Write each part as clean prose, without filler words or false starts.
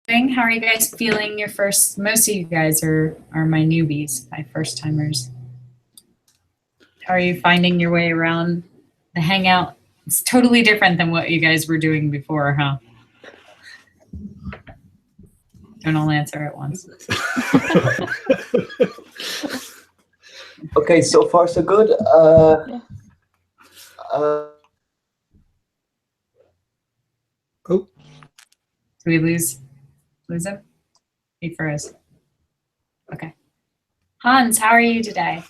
How are you guys feeling your first? Most of you guys are my newbies, my first timers. How are you finding your way around the Hangout? It's totally different than what you guys were doing before, huh? Don't all answer at once. Okay, so far so good. Did we lose him? He froze. Okay. Hans, how are you today?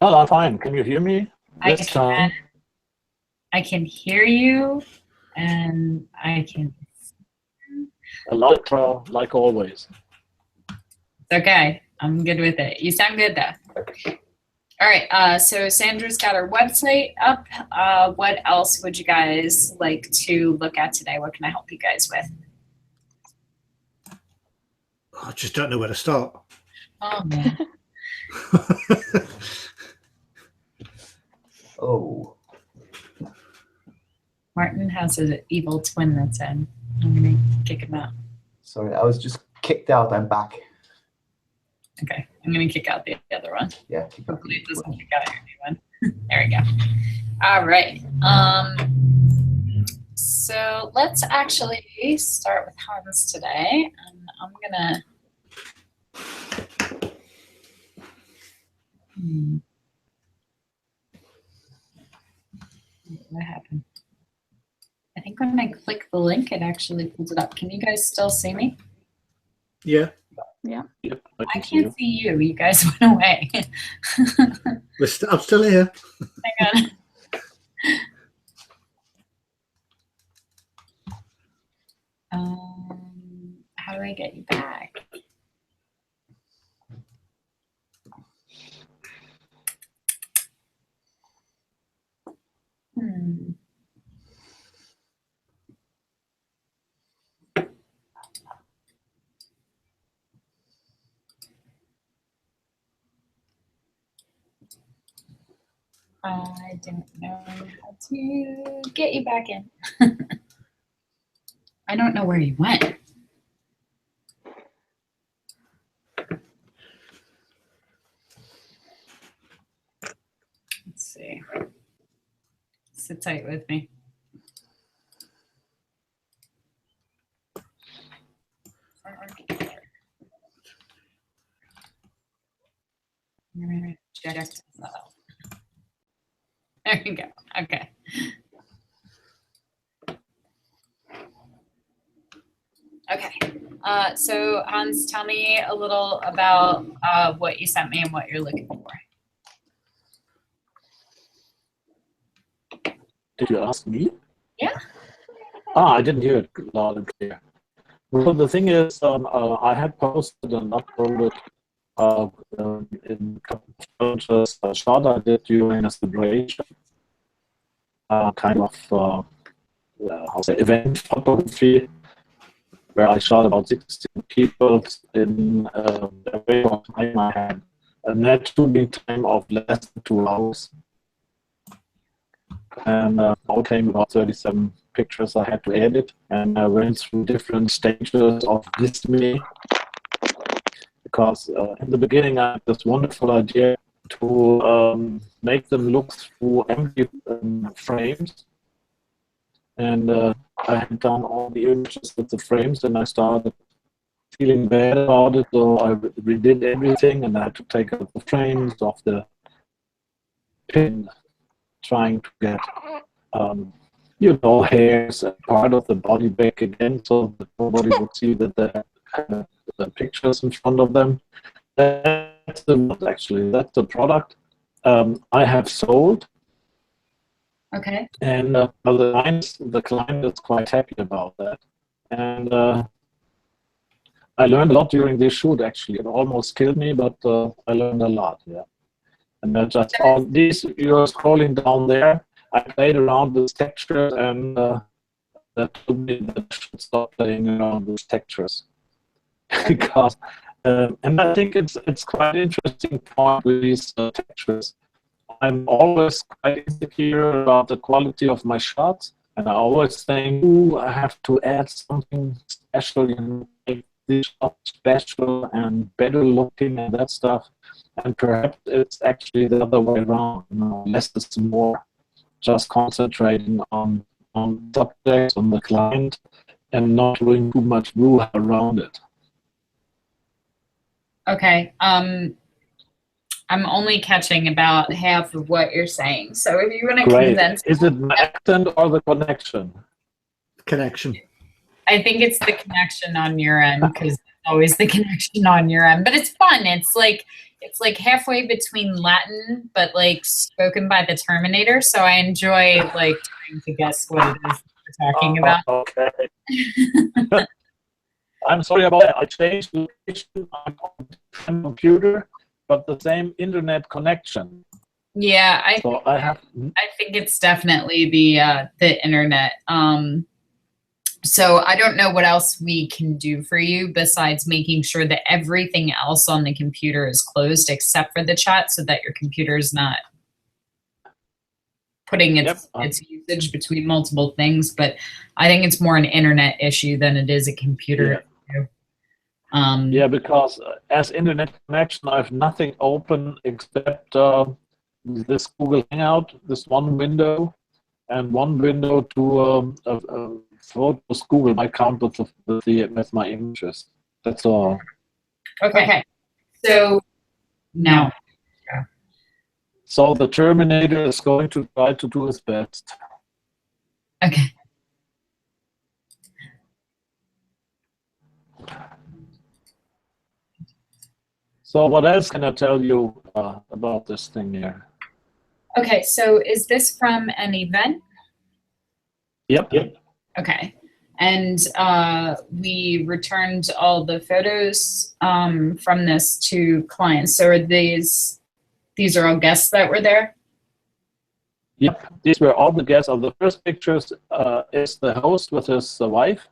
Oh, I'm fine. Can you hear me this time? I can hear you, and I can. Like always. Okay, I'm good with it. You sound good though. All right, so Sandra's got her website up. What else would you guys like to look at today? What can I help you guys with? I just don't know where to start. Oh, man. Oh. Martin has an evil twin that's in. I'm going to kick him out. Sorry, I was just kicked out. I'm back. Okay, I'm going to kick out the other one. Yeah. Hopefully it doesn't kick out your new one. There we go. All right. So let's actually start with Hans today. And I'm going to... What happened? I think when I click the link, it actually pulls it up. Can you guys still see me? Yeah. Yeah. Yep, I can't see you. You guys went away. I'm still here. Hang on. How do I get you back? I don't know how to get you back in. I don't know where you went. Let's see. Sit tight with me. There you go. Okay. Okay. So Hans, tell me a little about what you sent me and what you're looking for. Did you ask me? Yeah. I didn't hear it loud and clear. Well, the thing is, I had posted and uploaded in a couple of photos a shot I did during a celebration, kind of how say, event photography, where I shot about 16 people in a very long time. I had a net shooting time of less than 2 hours. And all came about 37 pictures I had to edit, and I went through different stages of listening, because in the beginning I had this wonderful idea to make them look through empty frames, and I had done all the images with the frames, and I started feeling bad about it, so I redid everything, and I had to take out the frames of the pin, trying to get you know, hairs and part of the body back again, so that nobody would see that they had the pictures in front of them. That's the product I have sold. Okay. And the client is quite happy about that. And I learned a lot during this shoot, actually. It almost killed me, but I learned a lot, yeah. And then just all these, you're scrolling down there, I played around with textures, and that told me that I should stop playing around with textures. Because, and I think it's quite interesting point with these textures. I'm always quite insecure about the quality of my shots, and I always think, ooh, I have to add something special, make this shot special and better looking and that stuff. And perhaps it's actually the other way around, less is more, just concentrating on subjects, on the client, and not doing too much brouhaha around it. Okay. I'm only catching about half of what you're saying. So if you want to Great. condense, Is it my accent or the connection? Connection. I think it's the connection on your end, because it's always the connection on your end. But it's fun. It's like halfway between Latin, but like spoken by the Terminator. So I enjoy like trying to guess what it is we're talking about. Okay. I'm sorry about that. I changed location on a different computer, but the same internet connection. Yeah, I think it's definitely the internet. So I don't know what else we can do for you besides making sure that everything else on the computer is closed except for the chat, so that your computer is not putting its usage between multiple things. But I think it's more an internet issue than it is a computer issue. Yeah, because as internet connection, I have nothing open except this Google Hangout, this one window, and one window to Photos Google, my account with my images. That's all. Okay. So now. So the Terminator is going to try to do his best. Okay. So what else can I tell you about this thing here? Okay, so is this from an event? Yep. Okay. And we returned all the photos from this to clients. So are these are all guests that were there? Yep, these were all the guests. Of the first pictures is the host with his wife,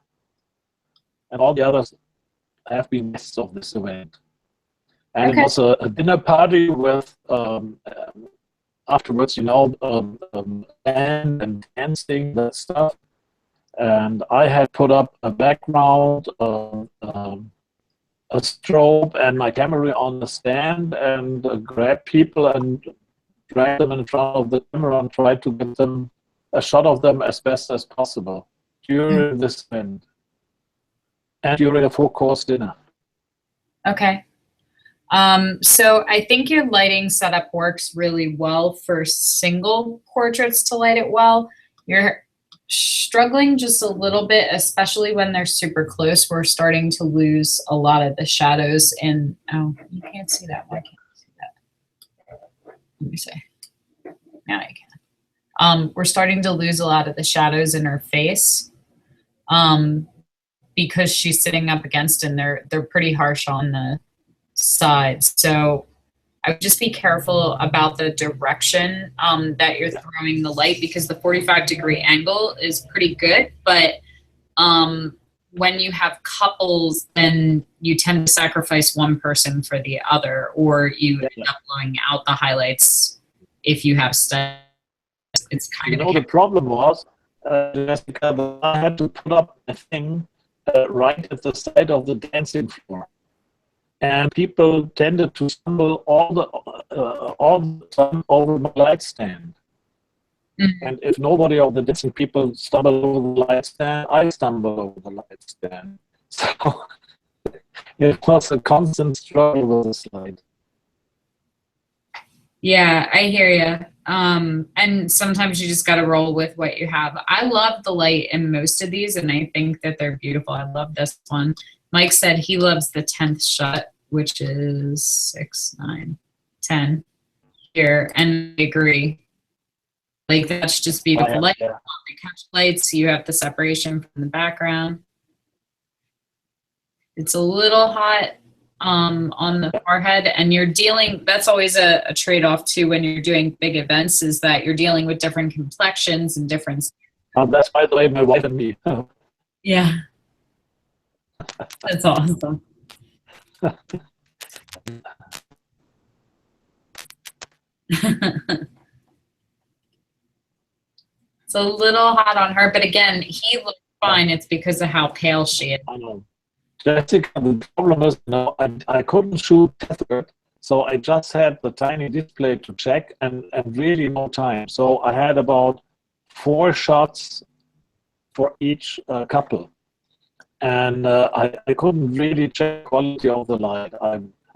and all the others have been guests of this event. And Okay. it was a dinner party with, afterwards, band and dancing, that stuff. And I had put up a background, a strobe, and my camera on the stand, and grabbed people and dragged them in front of the camera and tried to get them a shot of them as best as possible during this event and during a 4-course dinner. Okay. So I think your lighting setup works really well for single portraits to light it well. You're struggling just a little bit, especially when they're super close. We're starting to lose a lot of the shadows in, oh, you can't see that. Why can't you see that? Let me see. Now you can. We're starting to lose a lot of the shadows in her face because she's sitting up against, and they're pretty harsh on the sides. So I would just be careful about the direction that you're throwing the light, because the 45-degree angle is pretty good, but when you have couples, then you tend to sacrifice one person for the other, or you end up blowing out the highlights if you have stuff. It's kind of the problem was, Jessica, I had to put up a thing right at the side of the dancing floor. And people tended to stumble all the time over my light stand. Mm-hmm. And if nobody of the dancing people stumbled over the light stand, I stumbled over the light stand. So it was a constant struggle with the slide. Yeah, I hear you. And sometimes you just got to roll with what you have. I love the light in most of these, and I think that they're beautiful. I love this one. Mike said he loves the 10th shot, which is 6, 9, 10 here, and I agree. Like, that's just beautiful. Light, the catch lights, you have the separation from the background. It's a little hot on the forehead, and you're dealing, that's always a trade-off too when you're doing big events, is that you're dealing with different complexions and different. That's, by the way, my wife and me. Yeah. That's awesome. It's a little hot on her, but again, he looks fine. It's because of how pale she is. I know. Jessica, the problem is, no, I couldn't shoot tethered, so I just had the tiny display to check and really no time. So I had about 4 shots for each couple. And I couldn't really check quality of the light.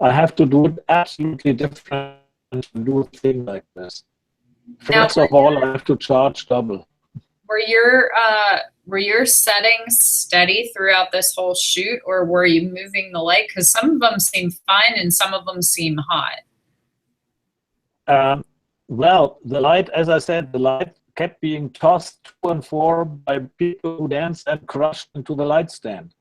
I have to do it absolutely different to do a thing like this. First of all, I have to charge double. Were your settings steady throughout this whole shoot, or were you moving the light? Because some of them seem fine and some of them seem hot. Well, the light, as I said, the light kept being tossed to and fro by people who danced and crushed into the light stand.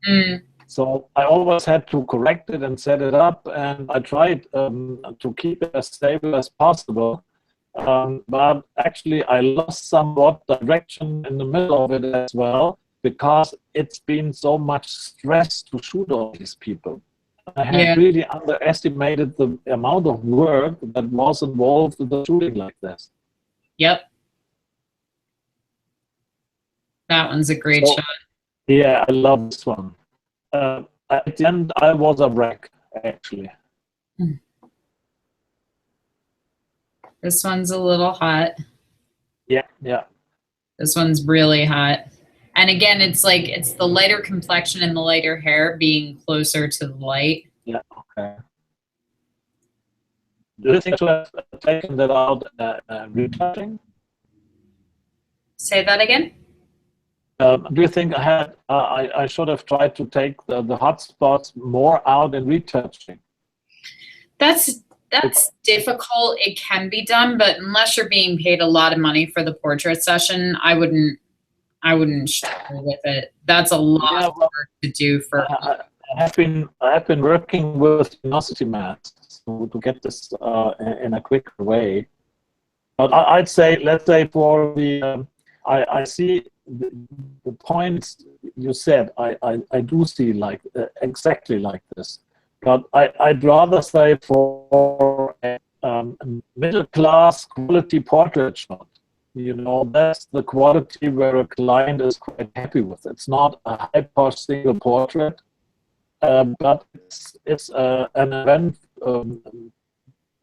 Mm. So I always had to correct it and set it up, and I tried to keep it as stable as possible. But actually, I lost somewhat direction in the middle of it as well, because it's been so much stress to shoot all these people. I had really underestimated the amount of work that was involved in the shooting like this. Yep. That one's a great shot. Yeah, I love this one. At the end, I was a wreck, actually. This one's a little hot. Yeah, yeah. This one's really hot. And again, it's like, it's the lighter complexion and the lighter hair being closer to the light. Yeah, okay. Do you think you have taken that out retouching? Say that again? Do you think I should have tried to take the hot spots more out in retouching? That's difficult. It can be done, but unless you're being paid a lot of money for the portrait session, I wouldn't struggle with it. That's a lot of work to do for. I have been working with luminosity masks to get this in a quicker way. But I'd say, let's say for the I see the points you said. I do see like exactly like this. But I'd rather say for a middle-class quality portrait shot, you know, that's the quality where a client is quite happy with. It's not a high-posh single portrait, but it's an event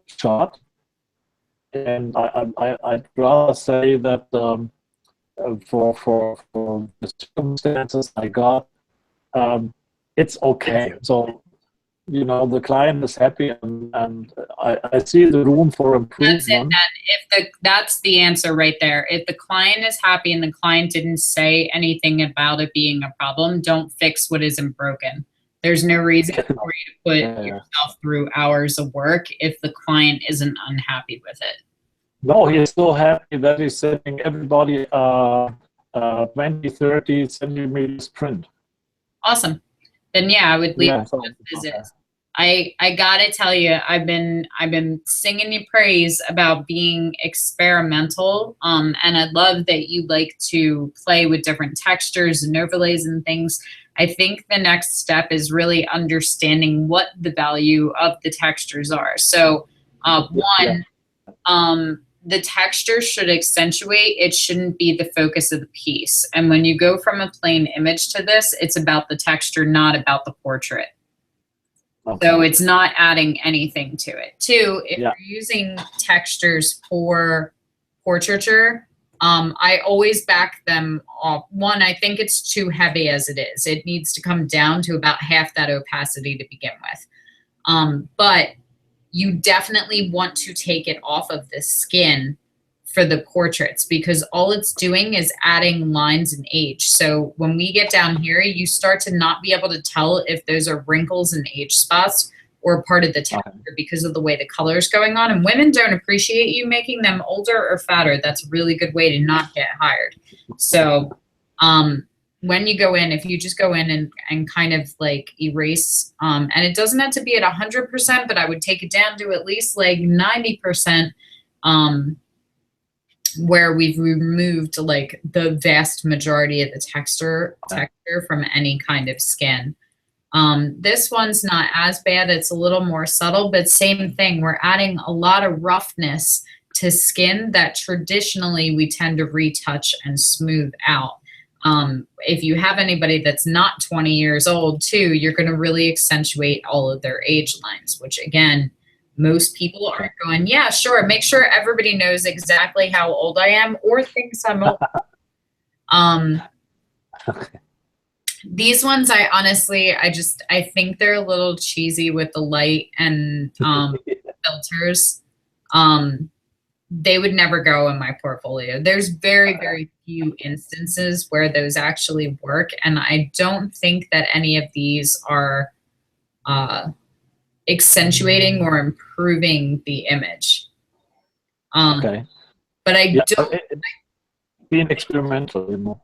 shot. And I'd rather say that for the circumstances I got, it's okay. So, you know, the client is happy, and I see the room for improvement. That's it. That's the answer right there. If the client is happy and the client didn't say anything about it being a problem, don't fix what isn't broken. There's no reason for you to put yourself through hours of work if the client isn't unhappy with it. No, he's so happy that he's sending everybody 20, 30 centimeters print. Awesome. Then yeah, I would leave it as is. I gotta tell you, I've been singing you praise about being experimental, and I love that you like to play with different textures and overlays and things. I think the next step is really understanding what the value of the textures are. So the texture should accentuate, it shouldn't be the focus of the piece. And when you go from a plain image to this, it's about the texture, not about the portrait. Okay. So it's not adding anything to it. Two, if you're using textures for portraiture, I always back them off. One, I think it's too heavy as it is. It needs to come down to about half that opacity to begin with. But you definitely want to take it off of the skin for the portraits, because all it's doing is adding lines and age. So when we get down here, you start to not be able to tell if those are wrinkles and age spots or part of the texture because of the way the color is going on. And women don't appreciate you making them older or fatter. That's a really good way to not get hired. So when you go in, if you just go in and kind of like erase, and it doesn't have to be at 100%, but I would take it down to at least like 90%, where we've removed like the vast majority of the texture from any kind of skin. This one's not as bad. It's a little more subtle, but same thing. We're adding a lot of roughness to skin that traditionally we tend to retouch and smooth out. If you have anybody that's not 20 years old too, you're going to really accentuate all of their age lines, which again, most people aren't going, yeah, sure. Make sure everybody knows exactly how old I am or thinks I'm old. These ones, I honestly, I think they're a little cheesy with the light and filters. They would never go in my portfolio. There's very, very few instances where those actually work. And I don't think that any of these are accentuating or improving the image. Okay. But I don't. Being experimental, you know.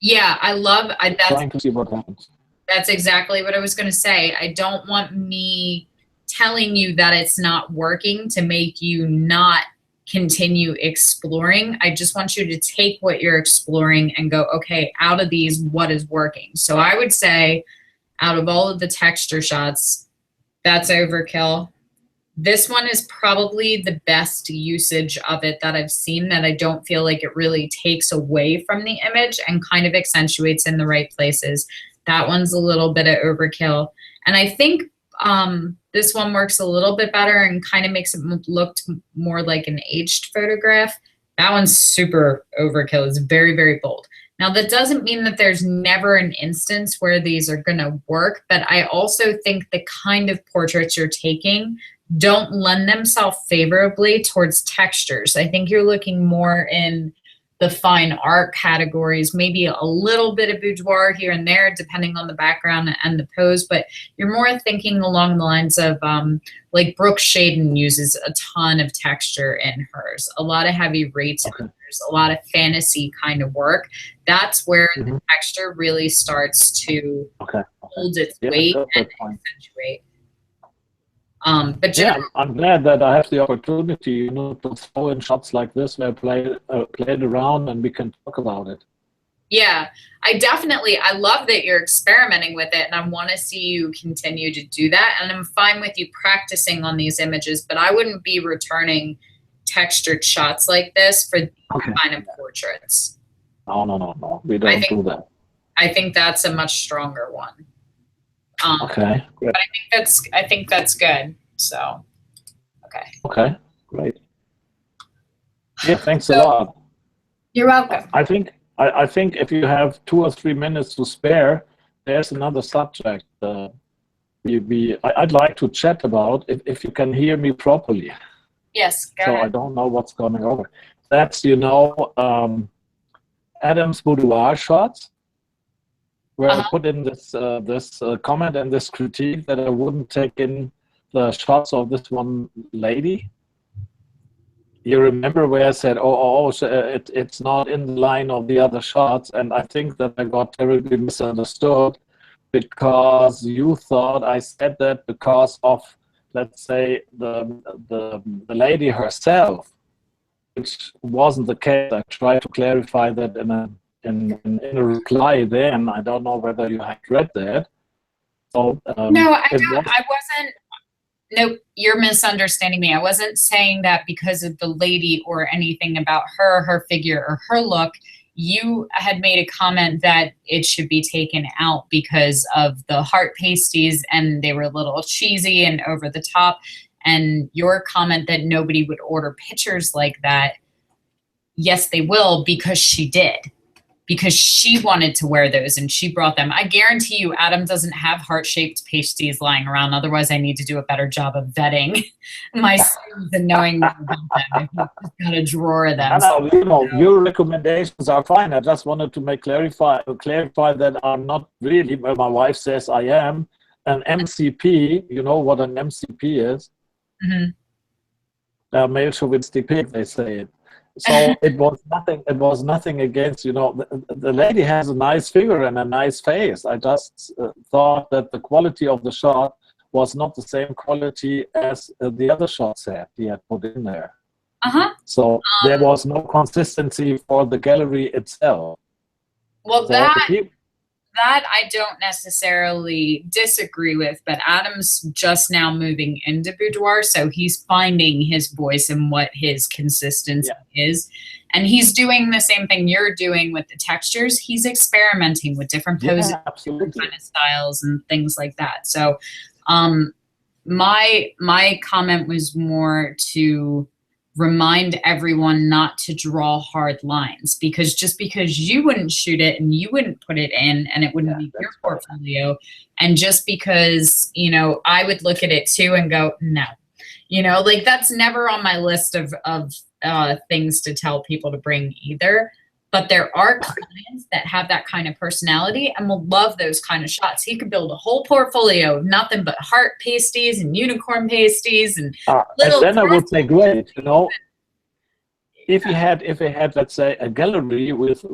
Yeah, I love. Trying to see what happens. That's exactly what I was going to say. I don't want me telling you that it's not working to make you not continue exploring. I just want you to take what you're exploring and go, okay, out of these, what is working? So I would say out of all of the texture shots, that's overkill. This one is probably the best usage of it that I've seen, that I don't feel like it really takes away from the image and kind of accentuates in the right places. That one's a little bit of overkill. And I think this one works a little bit better and kind of makes it look more like an aged photograph. That one's super overkill. It's very, very bold. Now, that doesn't mean that there's never an instance where these are going to work, but I also think the kind of portraits you're taking don't lend themselves favorably towards textures. I think you're looking more in the fine art categories, maybe a little bit of boudoir here and there, depending on the background and the pose, but you're more thinking along the lines of like Brooke Shaden uses a ton of texture in hers, a lot of heavy rates, a lot of fantasy kind of work. That's where the texture really starts to hold its weight and accentuate. But yeah, I'm glad that I have the opportunity, you know, to throw in shots like this where I play it around and we can talk about it. Yeah, I love that you're experimenting with it, and I want to see you continue to do that. And I'm fine with you practicing on these images, but I wouldn't be returning textured shots like this for these kind of portraits. No, we don't do that. I think that's a much stronger one. Okay, great. But I think that's good. So, okay. Okay, great. Yeah, thanks a lot. You're welcome. I think if you have 2 or 3 minutes to spare, there's another subject I'd like to chat about if you can hear me properly. Yes, go ahead. I don't know what's going over. That's, you know, Adam's boudoir shots, where I put in this comment and this critique that I wouldn't take in the shots of this one lady. You remember where I said, it's not in the line of the other shots, and I think that I got terribly misunderstood because you thought I said that because of, let's say, the lady herself, which wasn't the case. I tried to clarify that in a reply then. I don't know whether you had read that. So no, I wasn't. Nope, you're misunderstanding me. I wasn't saying that because of the lady or anything about her figure or her look. You had made a comment that it should be taken out because of the heart pasties and they were a little cheesy and over the top. And your comment that nobody would order pictures like that. Yes, they will, because she did. Because she wanted to wear those and she brought them. I guarantee you Adam doesn't have heart-shaped pasties lying around. Otherwise, I need to do a better job of vetting my students and knowing more about them. I've just got a drawer of them. No, you know, your recommendations are fine. I just wanted to clarify that I'm not really, well, my wife says I am, an MCP. You know what an MCP is? Male chauvinistic pig, they say it. So it was nothing against, you know, the lady has a nice figure and a nice face. I just thought that the quality of the shot was not the same quality as the other shots he had put in there. So there was no consistency for the gallery itself. Well, so that I don't necessarily disagree with, but Adam's just now moving into boudoir, so he's finding his voice and what his consistency is. And he's doing the same thing you're doing with the textures. He's experimenting with different poses, Yeah, absolutely. kind of styles and things like that. So my comment was more to remind everyone not to draw hard lines, because just because you wouldn't shoot it and you wouldn't put it in and it wouldn't be your portfolio, and just because, you know, I would look at it too and go, no, you know, like that's never on my list of things to tell people to bring either. But there are clients that have that kind of personality and will love those kind of shots. He could build a whole portfolio of nothing but heart pasties and unicorn pasties and little. And then I would say, great, you know, if he had, let's say, a gallery with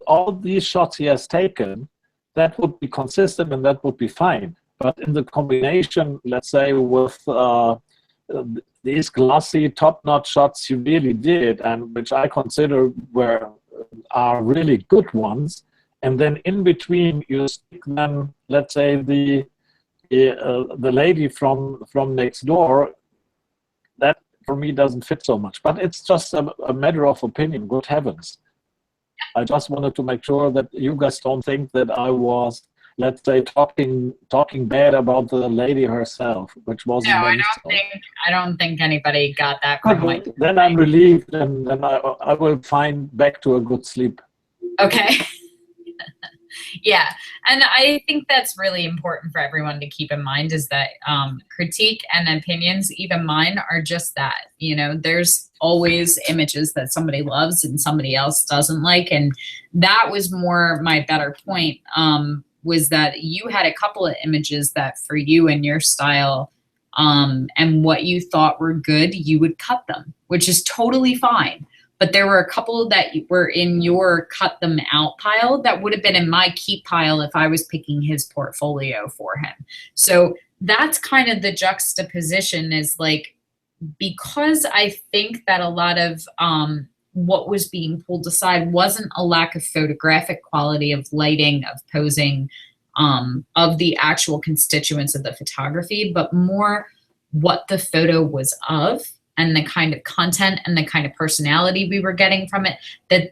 all these shots he has taken, that would be consistent and that would be fine. But in the combination, let's say, with these glossy top-notch shots you really did, and which I consider are really good ones, and then in between you stick them, let's say, the lady from next door, that for me doesn't fit so much. But it's just a matter of opinion. Good heavens! I just wanted to make sure that you guys don't think that I was, let's say, talking bad about the lady herself, which wasn't. No, I don't think anybody got that from my. Then I'm relieved, and then I will find back to a good sleep. Okay. Yeah, and I think that's really important for everyone to keep in mind, is that critique and opinions, even mine, are just that. You know, there's always images that somebody loves and somebody else doesn't like, and that was more my better point. Was that you had a couple of images that for you and your style and what you thought were good, you would cut them, which is totally fine. But there were a couple that were in your cut them out pile that would have been in my keep pile if I was picking his portfolio for him. So that's kind of the juxtaposition, is like, because I think that a lot of what was being pulled aside wasn't a lack of photographic quality, of lighting, of posing, of the actual constituents of the photography, but more what the photo was of, and the kind of content and the kind of personality we were getting from it,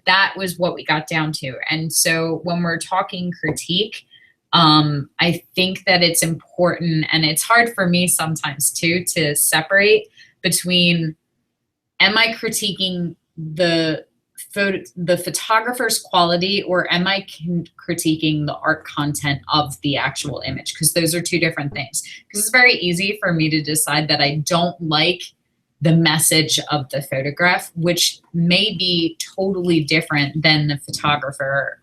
that was what we got down to. And so when we're talking critique, I think that it's important, and it's hard for me sometimes too, to separate between, am I critiquing the photographer's quality, or am I critiquing the art content of the actual image? Because those are two different things. Because it's very easy for me to decide that I don't like the message of the photograph, which may be totally different than the photographer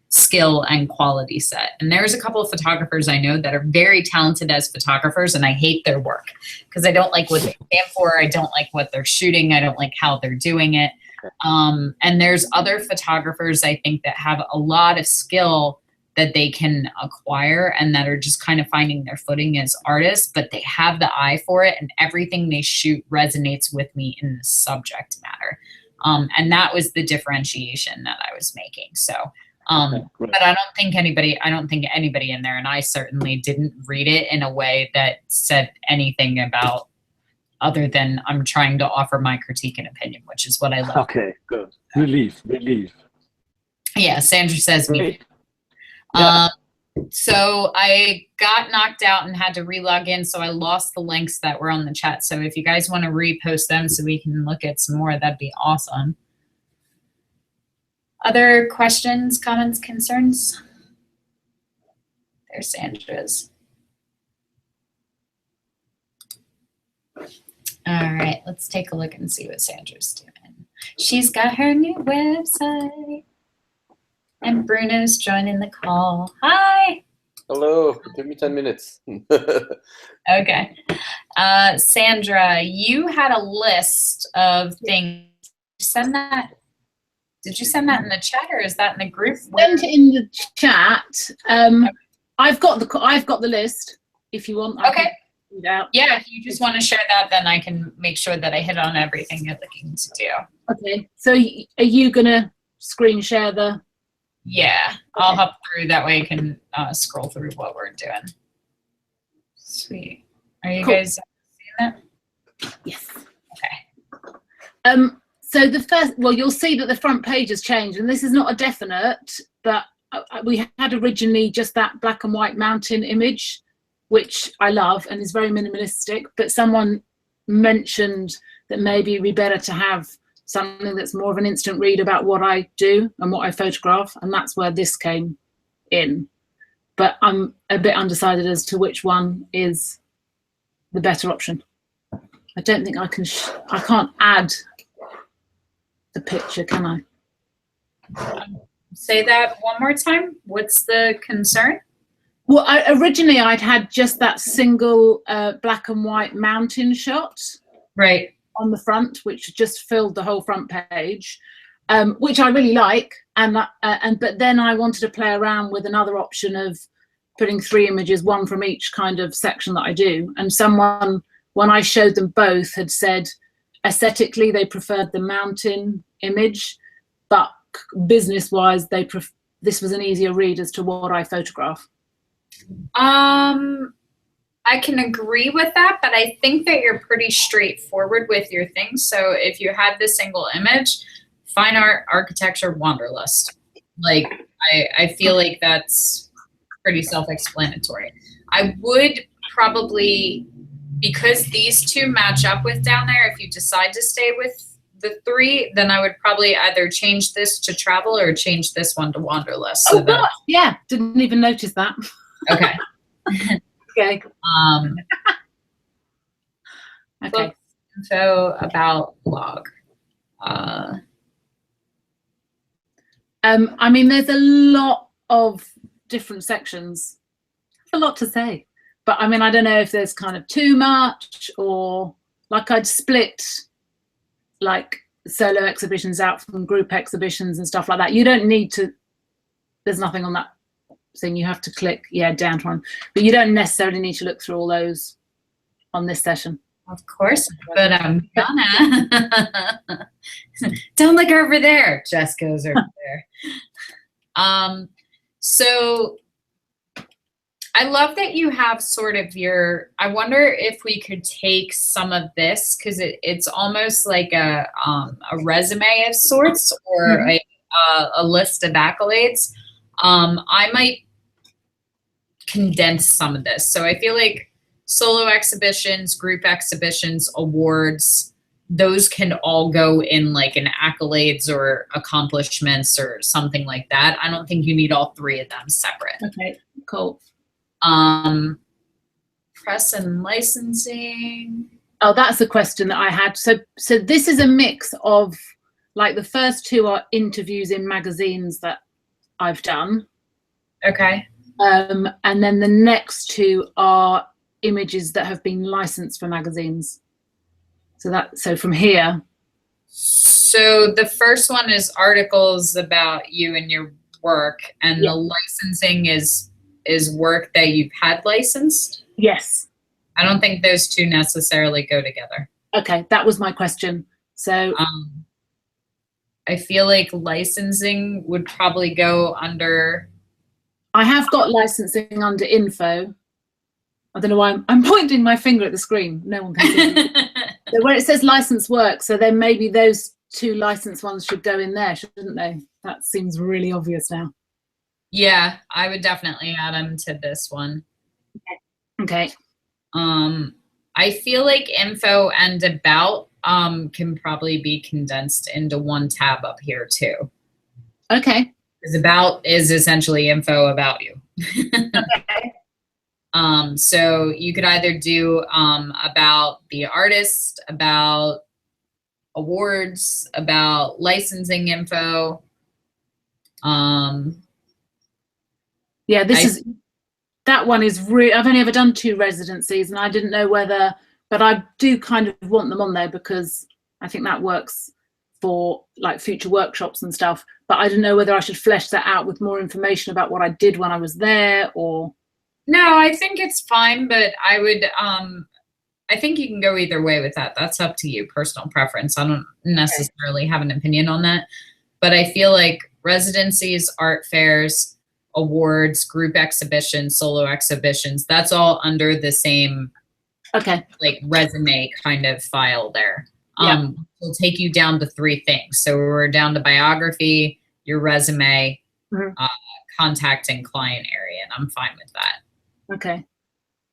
skill and quality set. And there's a couple of photographers I know that are very talented as photographers, and I hate their work because I don't like what they stand for. I don't like what they're shooting. I don't like how they're doing it. And there's other photographers, I think, that have a lot of skill that they can acquire and that are just kind of finding their footing as artists, but they have the eye for it, and everything they shoot resonates with me in the subject matter. And that was the differentiation that I was making. So, but I don't think anybody in there, and I certainly didn't read it in a way that said anything about, other than I'm trying to offer my critique and opinion, which is what I love. Okay, good. Relief. Yeah, Sandra says me. Yeah. So I got knocked out and had to re-log in, so I lost the links that were on the chat. So if you guys want to repost them so we can look at some more, that'd be awesome. Other questions, comments, concerns? There's Sandra's. All right, let's take a look and see what Sandra's doing. She's got her new website. And Bruno's joining the call. Hi. Hello. Give me 10 minutes. Okay. Sandra, you had a list of things. Did you send that in the chat, or is that in the group? Send it in the chat. I've got the list. If you want. Okay. Yeah, if you just want to share that, then I can make sure that I hit on everything you're looking to do. Okay. So are you gonna screen share the? Yeah, I'll hop through. That way I can scroll through what we're doing. Sweet. Are you guys seeing that? Yes. Okay. So the first, well, you'll see that the front page has changed, and this is not a definite, but we had originally just that black and white mountain image, which I love and is very minimalistic, but someone mentioned that maybe it'd be better to have something that's more of an instant read about what I do and what I photograph, and that's where this came in. But I'm a bit undecided as to which one is the better option. I don't think I can, I can't add the picture, can I? Say that one more time. What's the concern? Well, originally I'd had just that single black and white mountain shot Right. on the front, which just filled the whole front page, which I really like. But then I wanted to play around with another option of putting 3 images, one from each kind of section that I do. And someone, when I showed them both, had said aesthetically they preferred the mountain image, but business-wise this was an easier read as to what I photograph. I can agree with that, but I think that you're pretty straightforward with your things. So if you had this single image, fine art, architecture, wanderlust. Like I feel like that's pretty self-explanatory. I would probably, because these two match up with down there, if you decide to stay with the 3, then I would probably either change this to travel or change this one to wanderlust. So God, yeah, didn't even notice that. Okay. Okay. Okay. Book info about blog. I mean, there's a lot of different sections. A lot to say, but I mean, I don't know if there's kind of too much, or like I'd split like solo exhibitions out from group exhibitions and stuff like that. You don't need to. There's nothing on that thing. You have to click down to one, but you don't necessarily need to look through all those on this session. Of course, but I'm gonna. Don't look over there. Jess goes over there. So I love that you have sort of your, I wonder if we could take some of this, because it's almost like a resume of sorts, or a list of accolades. I might condense some of this. So I feel like solo exhibitions, group exhibitions, awards, those can all go in like an accolades or accomplishments or something like that. I don't think you need all 3 of them separate. Okay, cool. Press and licensing. Oh, that's the question that I had. So this is a mix of, like, the first 2 are interviews in magazines that I've done. Okay. And then the next 2 are images that have been licensed for magazines. So from here. So the first one is articles about you and your work, and the licensing is work that you've had licensed? Yes. I don't think those 2 necessarily go together. Okay, that was my question. So I feel like licensing would probably go under. I have got licensing under info. I don't know why I'm pointing my finger at the screen. No one can see. So where it says license work, so then maybe those 2 licensed ones should go in there, shouldn't they? That seems really obvious now. Yeah, I would definitely add them to this one. Okay. I feel like info and about can probably be condensed into one tab up here too. Okay. Because about is essentially info about you. Okay. So you could either do about the artist, about awards, about licensing info. Yeah, that one is really, I've only ever done 2 residencies, and I didn't know whether, but I do kind of want them on there because I think that works for like future workshops and stuff, but I don't know whether I should flesh that out with more information about what I did when I was there, or. No, I think it's fine, but I would, I think you can go either way with that. That's up to you, personal preference. I don't necessarily have an opinion on that, but I feel like residencies, art fairs, awards, group exhibitions, solo exhibitions, that's all under the same Okay. like resume kind of file there. will take you down to 3 things. So we're down to biography, your resume, contact and client area, and I'm fine with that. Okay.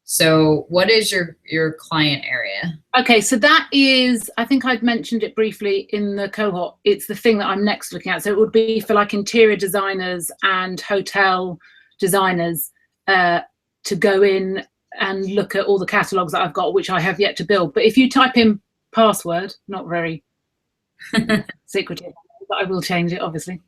So what is your client area? Okay, so that is, I think I'd mentioned it briefly in the cohort. It's the thing that I'm next looking at. So it would be for like interior designers and hotel designers to go in and look at all the catalogs that I've got, which I have yet to build. But if you type in password, not very secretive, but I will change it, obviously.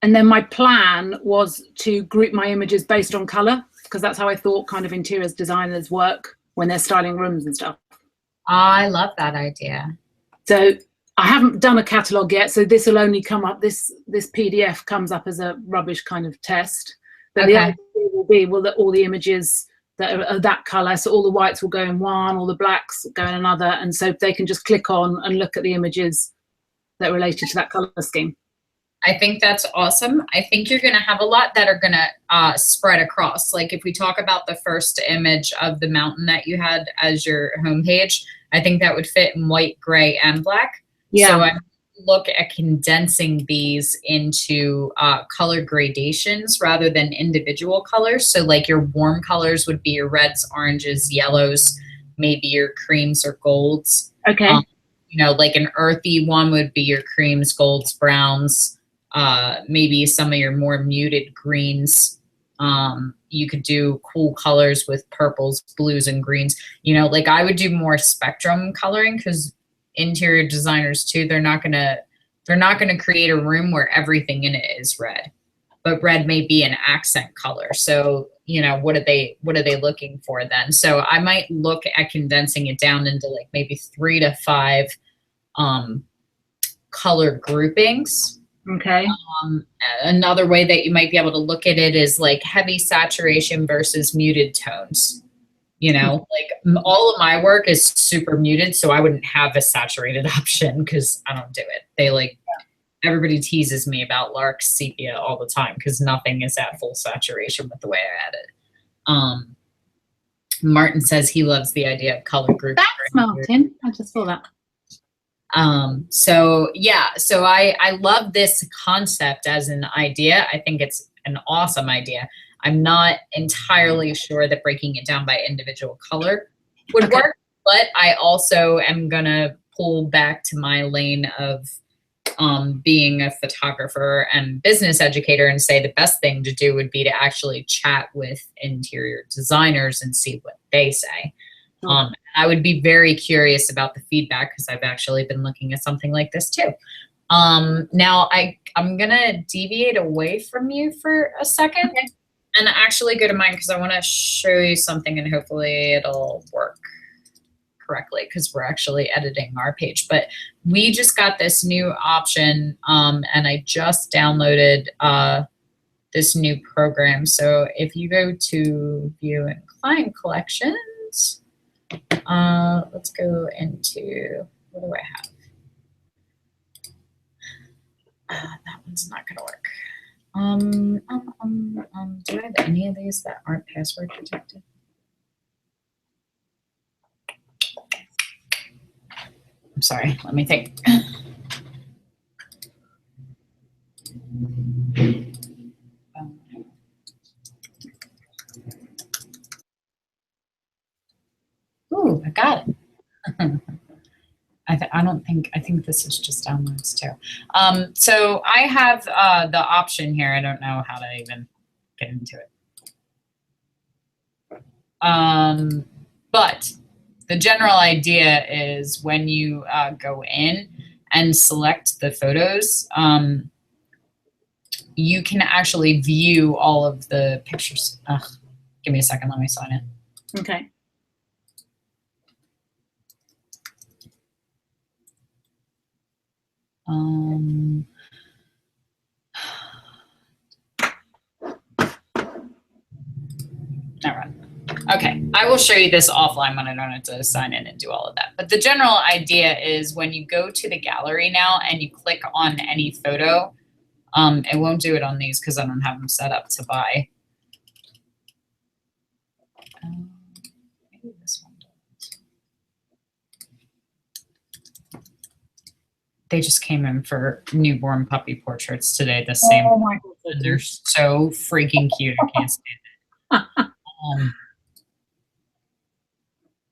And then my plan was to group my images based on color, because that's how I thought kind of interiors designers work when they're styling rooms and stuff. I love that idea. So I haven't done a catalog yet, so this will only come up, this PDF comes up as a rubbish kind of test. But the idea will be, that all the images that are that color, so all the whites will go in one, all the blacks go in another, and so they can just click on and look at the images that are related to that color scheme. I think that's awesome. I think you're going to have a lot that are going to spread across. Like if we talk about the first image of the mountain that you had as your homepage, I think that would fit in white, gray, and black. Yeah. So I look at condensing these into color gradations rather than individual colors. So like your warm colors would be your reds, oranges, yellows, maybe your creams or golds. Okay. You know, like an earthy one would be your creams, golds, browns. Maybe some of your more muted greens. You could do cool colors with purples, blues, and greens. You know, like I would do more spectrum coloring, because interior designers too, they're not gonna create a room where everything in it is red, but red may be an accent color. So you know, what are they looking for then? So I might look at condensing it down into like maybe 3 to 5 color groupings. Okay. Another way that you might be able to look at it is like heavy saturation versus muted tones. You know, like all of my work is super muted, so I wouldn't have a saturated option because I don't do it. They like, everybody teases me about Lark sepia all the time because nothing is at full saturation with the way I edit. Martin says he loves the idea of color group. Thanks, Martin. I just saw that. So yeah, so I love this concept as an idea. I think it's an awesome idea. I'm not entirely sure that breaking it down by individual color would work, but I also am gonna pull back to my lane of being a photographer and business educator and say the best thing to do would be to actually chat with interior designers and see what they say. I would be very curious about the feedback because I've actually been looking at something like this too. Now I'm gonna deviate away from you for a second and actually go to mine because I want to show you something and hopefully it'll work correctly because we're actually editing our page. But we just got this new option and I just downloaded this new program. So if you go to view and client collections, let's go into, what do I have? That one's not gonna work. Do I have any of these that aren't password protected? I'm sorry, let me think. Ooh, I got it. I think this is just downloads too. So I have the option here. I don't know how to even get into it. But the general idea is when you go in and select the photos, you can actually view all of the pictures. Give me a second, let me sign in. Okay. All right. Okay, I will show you this offline when I don't have to sign in and do all of that. But the general idea is when you go to the gallery now and you click on any photo, it won't do it on these because I don't have them set up to buy Maybe this one does. They just came in for newborn puppy portraits today. The same. Oh my And they're so freaking cute. I can't stand it.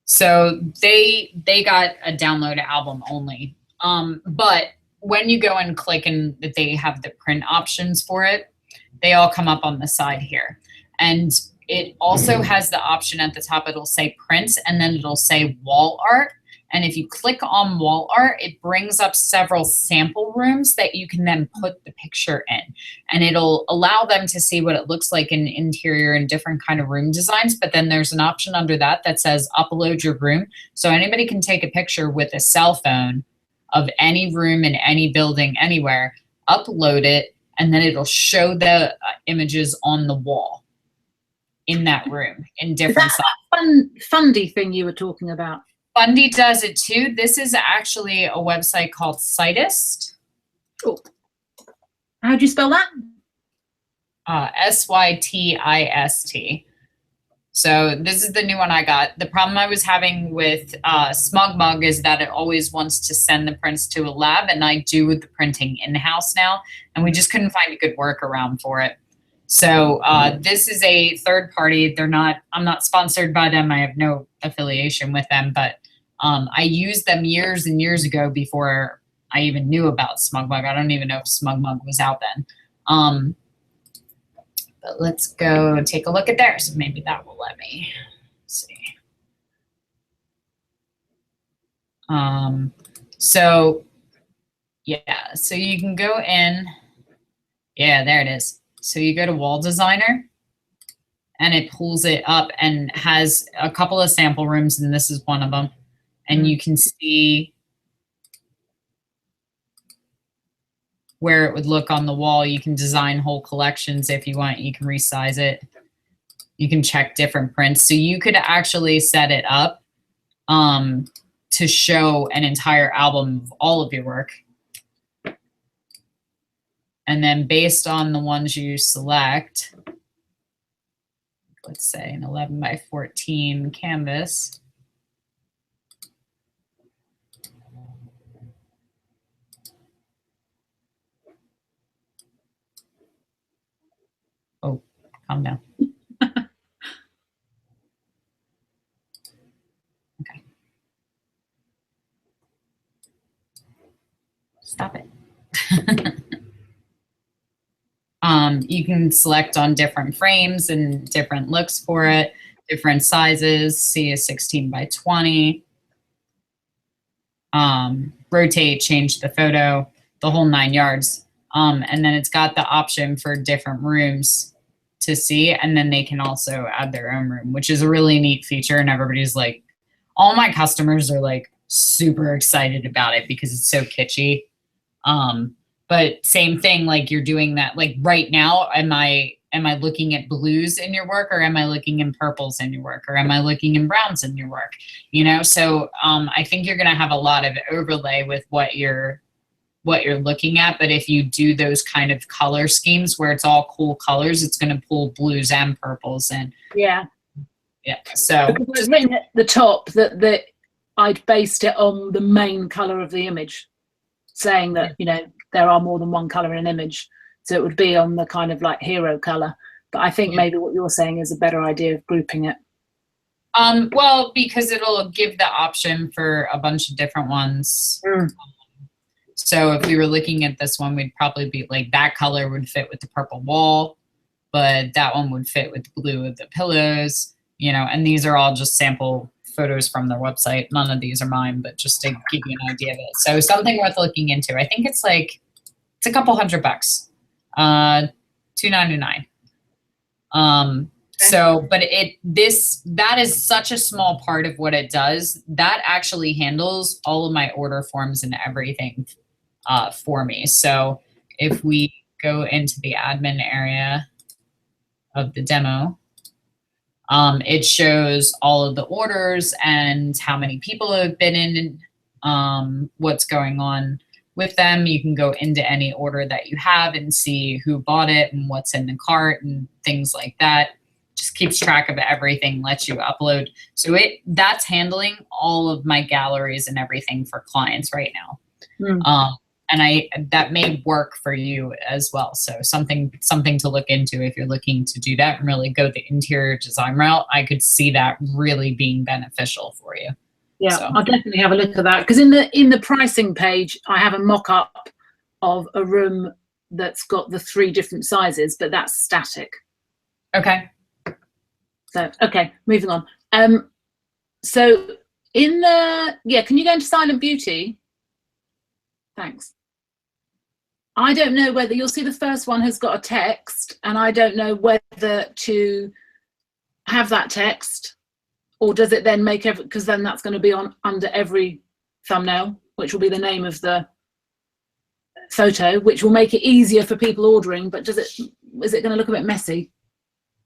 So they got a download album only. But when you go and click and they have the print options for it, they all come up on the side here. And it also has the option at the top, it'll say print and then it'll say wall art. And if you click on wall art, it brings up several sample rooms that you can then put the picture in. And it'll allow them to see what it looks like in interior and different kind of room designs. But then there's an option under that that says upload your room. So anybody can take a picture with a cell phone of any room in any building anywhere, upload it, and then it'll show the images on the wall in that room in different sizes. Fundy thing you were talking about. Fundy does it too. This is actually a website called Sytist. Oh. How do you spell that? Sytist. So this is the new one I got. The problem I was having with SmugMug is that it always wants to send the prints to a lab, and I do the printing in-house now, and we just couldn't find a good workaround for it. So this is a third party. I'm not sponsored by them. I have no affiliation with them, but I used them years and years ago before I even knew about SmugMug. I don't even know if SmugMug was out then. But let's go take a look at theirs. Maybe that will let me see. So yeah, so you can go in. Yeah, there it is. So you go to Wall Designer and it pulls it up and has a couple of sample rooms, and this is one of them. And you can see where it would look on the wall. You can design whole collections if you want. You can resize it. You can check different prints. So you could actually set it up to show an entire album of all of your work. And then based on the ones you select, let's say an 11 by 14 canvas, oh, calm down. Okay. Stop it. You can select on different frames and different looks for it, different sizes, see a 16 by 20. Rotate, change the photo, the whole 9 yards. And then it's got the option for different rooms to see, and then they can also add their own room, which is a really neat feature. And everybody's like, all my customers are like super excited about it because it's so kitschy. But same thing, like you're doing that, like right now, am I looking at blues in your work, or am I looking in purples in your work, or am I looking in browns in your work? You know, so I think you're gonna have a lot of overlay with what you're looking at. But if you do those kind of color schemes where it's all cool colors, it's gonna pull blues and purples and Yeah. yeah. So Because it was written at the top that I'd based it on the main color of the image, saying that, you know, there are more than one color in an image. So it would be on the kind of like hero color. But I think maybe what you're saying is a better idea of grouping it. well, because it'll give the option for a bunch of different ones. So if we were looking at this one, we'd probably be like, that color would fit with the purple wall, but that one would fit with the blue of the pillows, you know, and these are all just sample photos from their website. None of these are mine, but just to give you an idea of it. So something worth looking into. I think it's like, it's a couple $100, $2.99. So, but that is such a small part of what it does. That actually handles all of my order forms and everything for me. So if we go into the admin area of the demo, it shows all of the orders and how many people have been in, what's going on with them. You can go into any order that you have and see who bought it and what's in the cart and things like that. just keeps track of everything, lets you upload. So that's handling all of my galleries and everything for clients right now. And that may work for you as well. So something to look into if you're looking to do that and really go the interior design route. I could see that really being beneficial for you. Yeah, So. I'll definitely have a look at that, because in the pricing page, I have a mock-up of a room that's got the 3 different sizes, but that's static. Okay. So, okay, moving on. So in the, can you go into Silent Beauty? Thanks. I don't know whether you'll see the first one has got a text, and I don't know whether to have that text, or does it then make every, because then that's going to be on under every thumbnail, which will be the name of the photo, which will make it easier for people ordering. But is it going to look a bit messy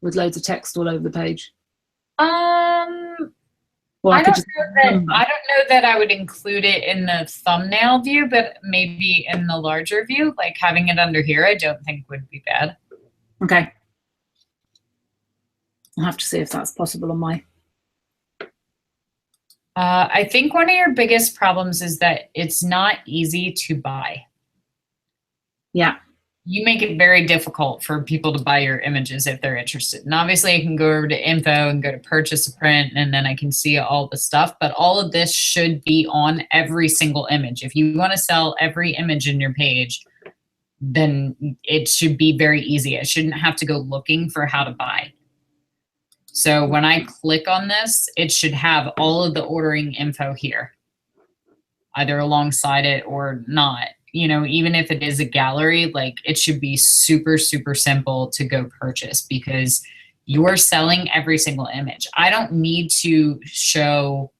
with loads of text all over the page? Well, I don't know that I would include it in the thumbnail view, but maybe in the larger view, like having it under here, I don't think would be bad. Okay. I'll have to see if that's possible on my. I think one of your biggest problems is that it's not easy to buy. Yeah. You make it very difficult for people to buy your images if they're interested. And obviously I can go over to info and go to purchase a print, and then I can see all the stuff, but all of this should be on every single image. If you want to sell every image in your page, then it should be very easy. I shouldn't have to go looking for how to buy. So when I click on this, it should have all of the ordering info here, either alongside it or not. You know, even if it is a gallery, like it should be super, super simple to go purchase, because you're selling every single image. I don't need to show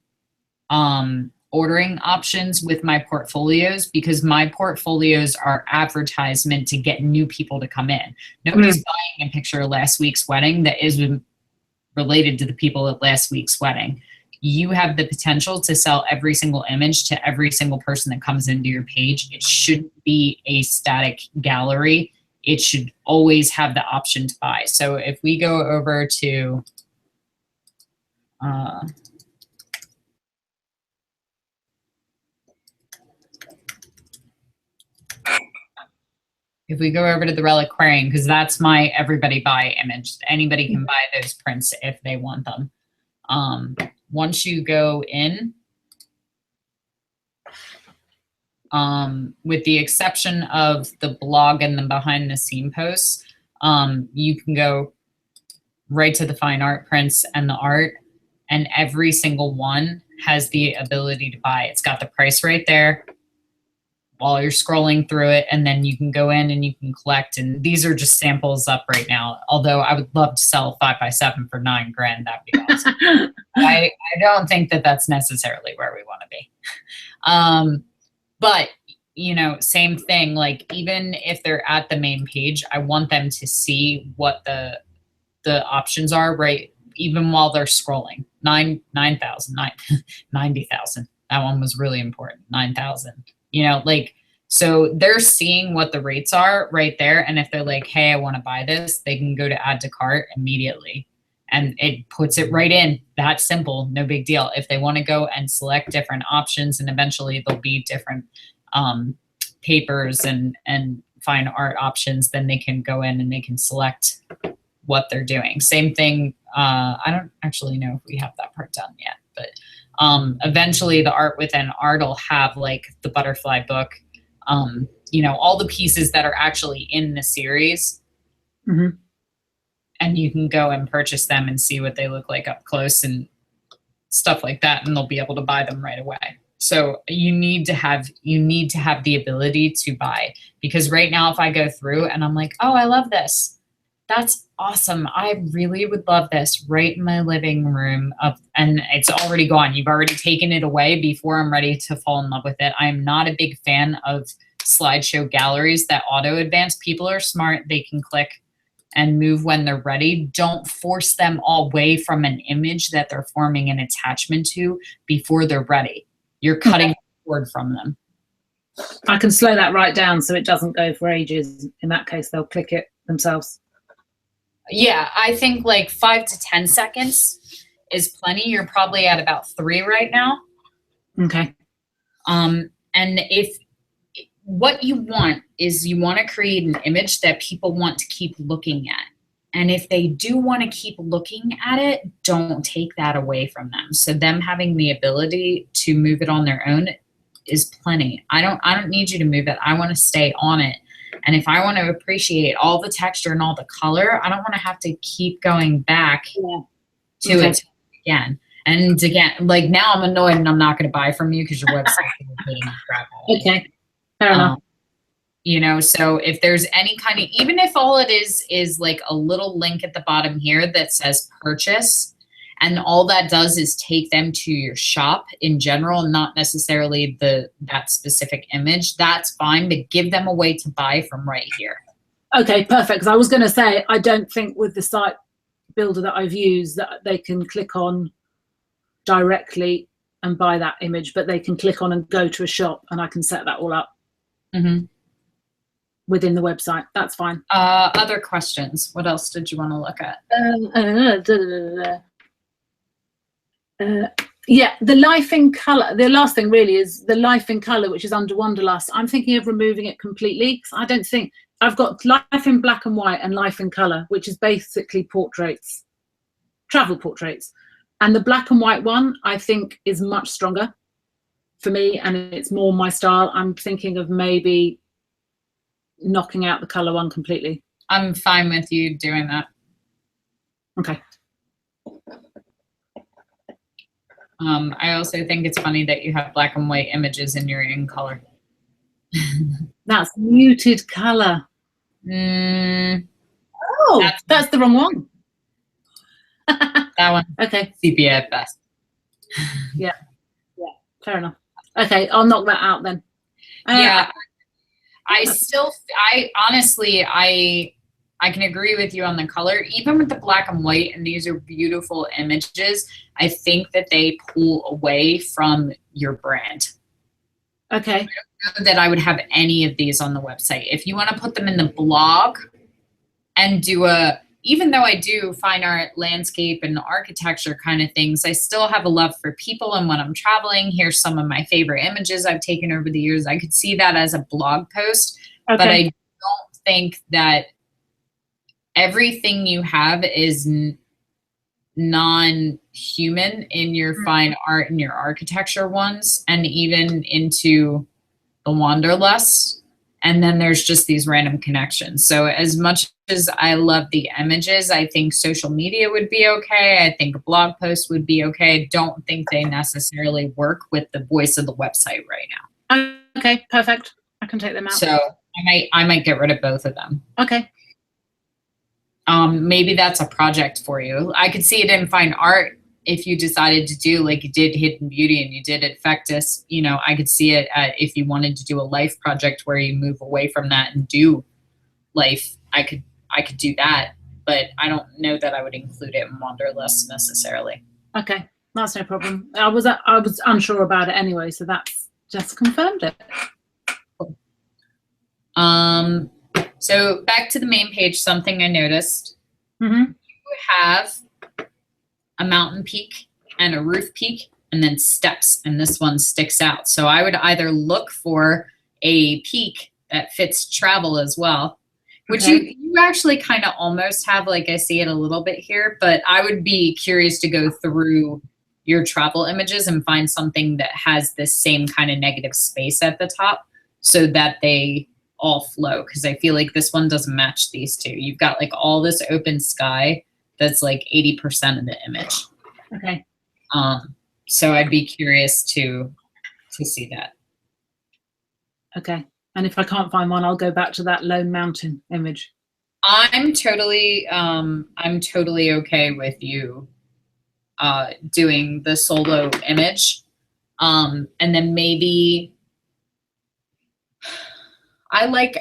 ordering options with my portfolios, because my portfolios are advertisement to get new people to come in. Nobody's buying a picture of last week's wedding that is related to the people at last week's wedding. You have the potential to sell every single image to every single person that comes into your page. It shouldn't be a static gallery. It should always have the option to buy. So if we go over to, if we go over to the reliquarian, because that's my everybody buy image. Anybody can buy those prints if they want them. Once you go in, with the exception of the blog and the behind the scene posts, you can go right to the fine art prints and the art, and every single one has the ability to buy. It's got the price right there while you're scrolling through it, and then you can go in and you can collect. And these are just samples up right now. Although I would love to sell 5x7 for $9 grand. That'd be awesome. I don't think that that's necessarily where we want to be. But you know, same thing. Like even if they're at the main page, I want them to see what the options are, right? Even while they're scrolling. 9,000, 90,000. That one was really important. 9,000. You know, like, so they're seeing what the rates are right there. And if they're like, hey, I want to buy this, they can go to add to cart immediately. And it puts it right in. That simple, no big deal. If they want to go and select different options, and eventually there'll be different papers and fine art options, then they can go in and they can select what they're doing. Same thing. I don't actually know if we have that part done yet, but eventually the art within art will have like the butterfly book, you know, all the pieces that are actually in the series. Mm-hmm. And you can go and purchase them and see what they look like up close and stuff like that, and they'll be able to buy them right away. So you need to have the ability to buy, because right now if I go through and I'm like, oh, I love this, that's awesome, I really would love this right in my living room, and it's already gone. You've already taken it away before I'm ready to fall in love with it. I'm not a big fan of slideshow galleries that auto advance. People are smart, they can click and move when they're ready. Don't force them away from an image that they're forming an attachment to before they're ready. You're cutting cord from them. I can slow that right down so it doesn't go for ages. In that case, they'll click it themselves. Yeah, I think like 5 to 10 seconds is plenty. You're probably at about 3 right now. Okay. And if what you want is you want to create an image that people want to keep looking at. And if they do want to keep looking at it, don't take that away from them. So them having the ability to move it on their own is plenty. I don't need you to move it. I want to stay on it. And if I want to appreciate all the texture and all the color, I don't want to have to keep going back to it again. And again, like now I'm annoyed and I'm not going to buy from you because your website is getting crap out of it. Okay. Fair enough. You know, so if there's any kind of, even if all it is like a little link at the bottom here that says purchase, and all that does is take them to your shop in general, not necessarily that specific image, that's fine, but give them a way to buy from right here. Okay, perfect. Because I was going to say, I don't think with the site builder that I've used that they can click on directly and buy that image, but they can click on and go to a shop, and I can set that all up within the website. That's fine. Other questions? What else did you want to look at? Yeah, the life in color. The last thing really is the life in color, which is under Wanderlust. I'm thinking of removing it completely because I don't think I've got life in black and white and life in color, which is basically portraits, travel portraits. And the black and white one, I think, is much stronger for me, and it's more my style. I'm thinking of maybe knocking out the color one completely. I'm fine with you doing that. Okay. I also think it's funny that you have black and white images and you're in color. That's muted color. Oh, that's the wrong one. That one. Okay. Sepia at best. Yeah. Fair enough. Okay, I'll knock that out then. Yeah. I honestly, I can agree with you on the color. Even with the black and white, and these are beautiful images, I think that they pull away from your brand. Okay. I don't know that I would have any of these on the website. If you want to put them in the blog and do even though I do fine art, landscape, and architecture kind of things, I still have a love for people. And when I'm traveling, here's some of my favorite images I've taken over the years. I could see that as a blog post, but I don't think that everything you have is non-human in your fine art and your architecture ones, and even into the Wanderlust. And then there's just these random connections. So as much as I love the images, I think social media would be okay. I think a blog post would be okay. I don't think they necessarily work with the voice of the website right now. Okay, perfect. I can take them out. So I might get rid of both of them. Okay. Maybe that's a project for you. I could see it in fine art if you decided to do, like you did Hidden Beauty and you did Effectus, you know, I could see it if you wanted to do a life project where you move away from that and do life, I could do that, but I don't know that I would include it in Wanderlust necessarily. Okay, that's no problem. I was unsure about it anyway, so that's just confirmed it. Cool. So back to the main page, something I noticed. You have a mountain peak and a roof peak, and then steps, and this one sticks out. So I would either look for a peak that fits travel as well, which you actually kind of almost have, like I see it a little bit here, but I would be curious to go through your travel images and find something that has this same kind of negative space at the top so that they all flow, because I feel like this one doesn't match these two. You've got like all this open sky that's like 80% of the image. Okay. So I'd be curious to see that. Okay. And if I can't find one, I'll go back to that lone mountain image. I'm totally okay with you doing the solo image. And then maybe I liked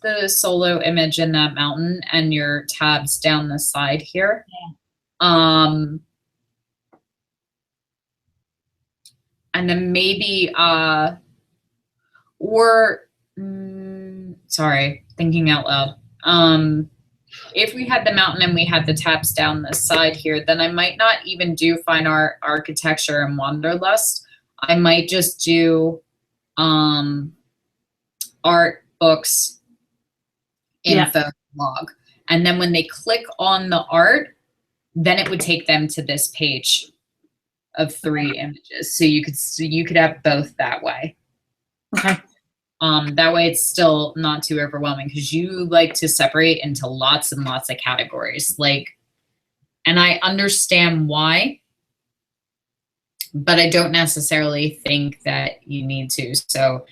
the solo image in that mountain and your tabs down the side here. Yeah. And then maybe sorry, thinking out loud. if we had the mountain and we had the tabs down this side here, then I might not even do fine art, architecture, and wanderlust. I might just do art, books, info, log. And then when they click on the art, then it would take them to this page of 3 images. So you could have both that way. Okay. That way it's still not too overwhelming, because you like to separate into lots and lots of categories. Like, and I understand why, but I don't necessarily think that you need to. So,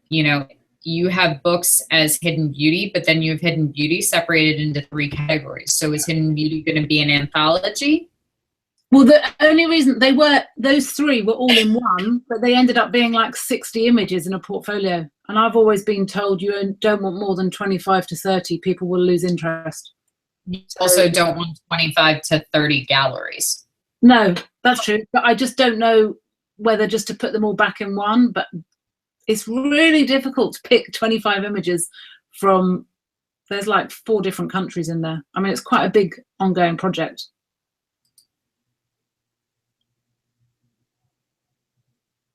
you know, you have books as hidden beauty, but then you have hidden beauty separated into 3 categories. So is hidden beauty going to be an anthology? Well, the only reason those 3 were all in one, but they ended up being like 60 images in a portfolio. And I've always been told you don't want more than 25 to 30. People will lose interest. You also don't want 25 to 30 galleries. No, that's true. But I just don't know whether just to put them all back in one. But it's really difficult to pick 25 images from, there's like 4 different countries in there. I mean, it's quite a big ongoing project.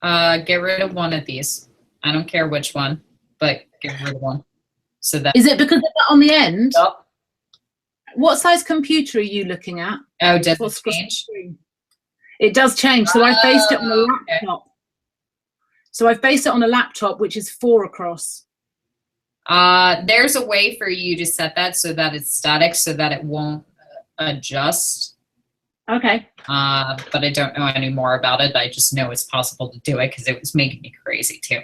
Get rid of one of these. I don't care which one, but get rid of one. So that Is it because of that on the end? Yep. What size computer are you looking at? Oh, does it What's the change? screen? It does change. So I've based it on a laptop. So I've based it on a laptop, which is 4 across. There's a way for you to set that so that it's static, so that it won't adjust. Okay. But I don't know any more about it. I just know it's possible to do it because it was making me crazy too.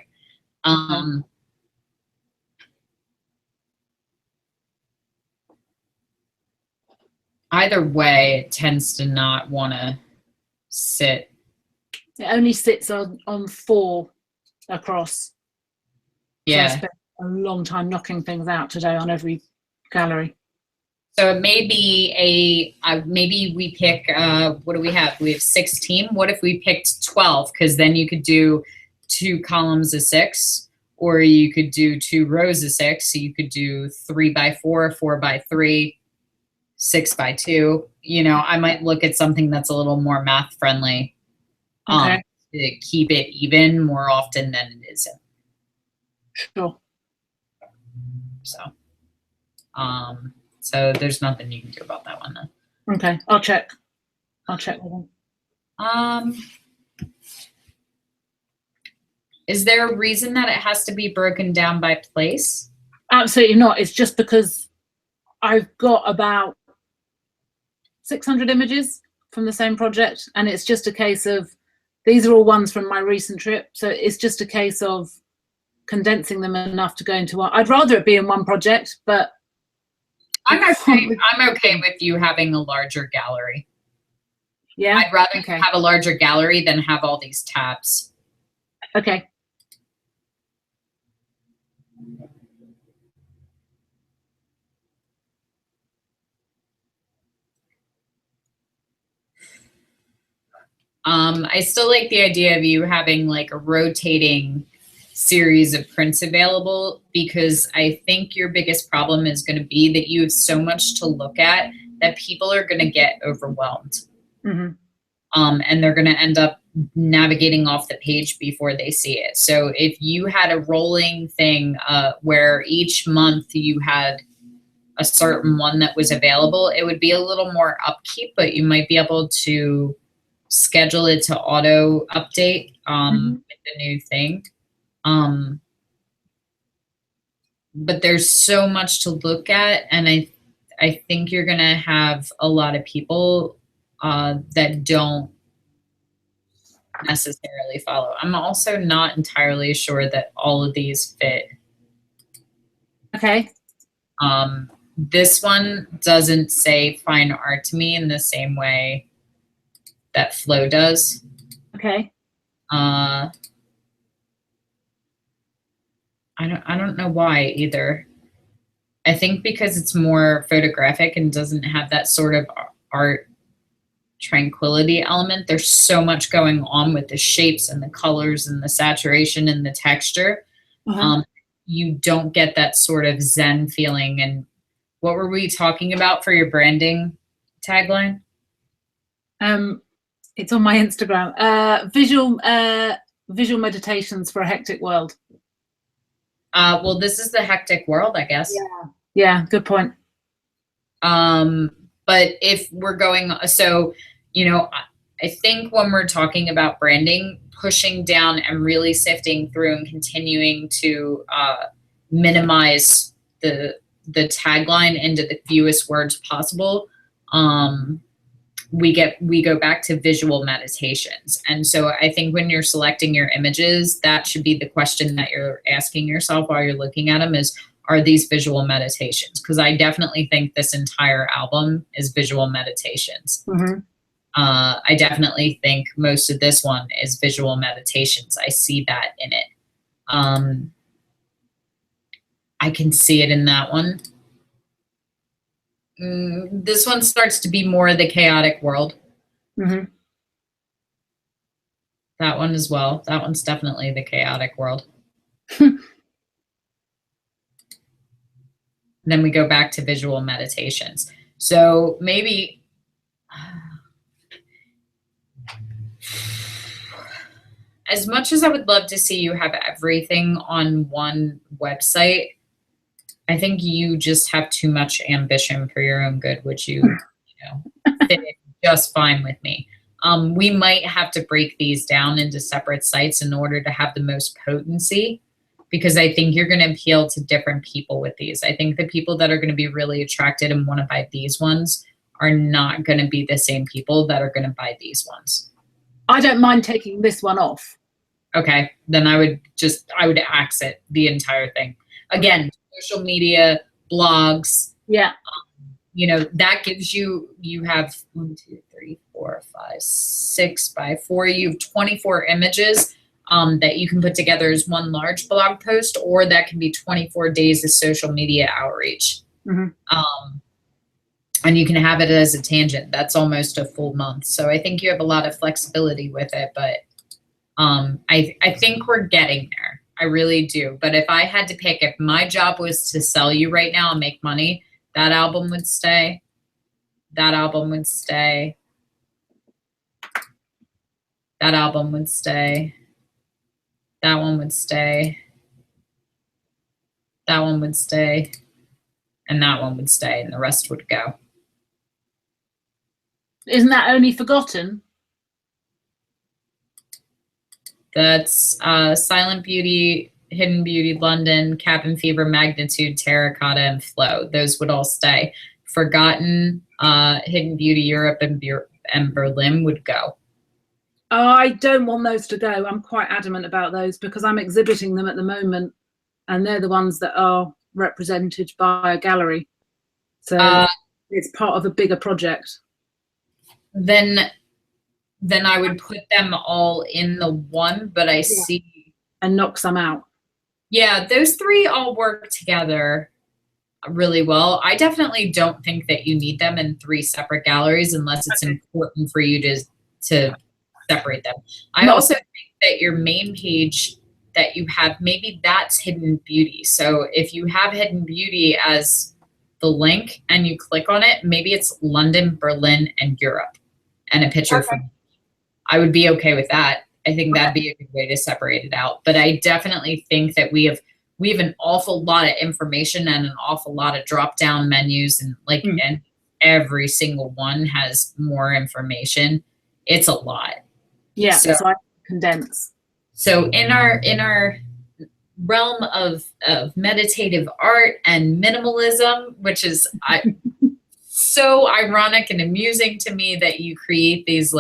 Either way, it tends to not want to sit. It only sits on 4 across. Yeah. So I spent a long time knocking things out today on every gallery. So it may be maybe we pick, what do we have? We have 16. What if we picked 12? Because then you could do 2 columns of 6, or you could do 2 rows of 6. So you could do 3 by 4, 4 by 3, 6 by 2. You know, I might look at something that's a little more math friendly. Okay. To keep it even more often than it isn't. Sure. So there's nothing you can do about that one then. Okay, I'll check with them. Is there a reason that it has to be broken down by place? Absolutely not. It's just because I've got about 600 images from the same project, and it's just a case of, these are all ones from my recent trip, so it's just a case of condensing them enough to go into one. I'd rather it be in one project, but I'm okay with you having a larger gallery. yeah, I'd rather have a larger gallery than have all these tabs. Okay. I still like the idea of you having like a rotating series of prints available, because I think your biggest problem is going to be that you have so much to look at that people are going to get overwhelmed. Mm-hmm. And they're going to end up navigating off the page before they see it. So if you had a rolling thing where each month you had a certain one that was available, it would be a little more upkeep, but you might be able to schedule it to auto update with the new thing. But there's so much to look at, and I think you're gonna have a lot of people that don't necessarily follow. I'm also not entirely sure that all of these fit. Okay. This one doesn't say fine art to me in the same way that Flow does. Okay. I don't know why either. I think because it's more photographic and doesn't have that sort of art tranquility element. There's so much going on with the shapes and the colors and the saturation and the texture. You don't get that sort of Zen feeling. And What were we talking about for your branding tagline? It's on my Instagram. Visual meditations for a hectic world. Well, this is the hectic world, I guess. Yeah, good point. But if we're going, so, you know, I think when we're talking about branding, pushing down and really sifting through and continuing to minimize the tagline into the fewest words possible, we go back to visual meditations. And so I think when you're selecting your images, that should be the question that you're asking yourself while you're looking at them is, are these visual meditations? Because I definitely think this entire album is visual meditations. Mm-hmm. I definitely think most of this one is visual meditations. I see that in it. I can see it in that one. This one starts to be more the chaotic world. Mm-hmm. That one as well. That one's definitely the chaotic world. Then we go back to visual meditations. So maybe as much as I would love to see you have everything on one website, I think you just have too much ambition for your own good, which you fit just fine with me. We might have to break these down into separate sites in order to have the most potency, because I think you're going to appeal to different people with these. I think the people that are going to be really attracted and want to buy these ones are not going to be the same people that are going to buy these ones. I don't mind taking this one off. Okay, then I would exit the entire thing. Again, social media, blogs. Yeah. That gives you have 1, 2, 3, 4, 5, 6 by 4. You have 24 images that you can put together as one large blog post, or that can be 24 days of social media outreach. Mm-hmm. And you can have it as a tangent. That's almost a full month. So I think you have a lot of flexibility with it, but I think we're getting there. I really do. But if I had to pick, if my job was to sell you right now and make money, that album would stay. That album would stay. That album would stay. That one would stay. That one would stay. And that one would stay, and the rest would go. Isn't that Only Forgotten? That's Silent Beauty, Hidden Beauty, London, Cabin Fever, Magnitude, Terracotta, and Flow. Those would all stay. Forgotten, Hidden Beauty, Europe, and Berlin would go. I don't want those to go. I'm quite adamant about those because I'm exhibiting them at the moment, and they're the ones that are represented by a gallery. So it's part of a bigger project. Then I would put them all in the one, but I see. And knock some out. Yeah, those 3 all work together really well. I definitely don't think that you need them in 3 separate galleries unless it's important for you to separate them. I also think that your main page that you have, maybe that's Hidden Beauty. So if you have Hidden Beauty as the link and you click on it, maybe it's London, Berlin, and Europe, and a picture from. I would be okay with that. I think that'd be a good way to separate it out. But I definitely think that we have an awful lot of information and an awful lot of drop down menus, and and every single one has more information. It's a lot. Yeah, so I condense. So in our realm of meditative art and minimalism, which is so ironic and amusing to me that you create these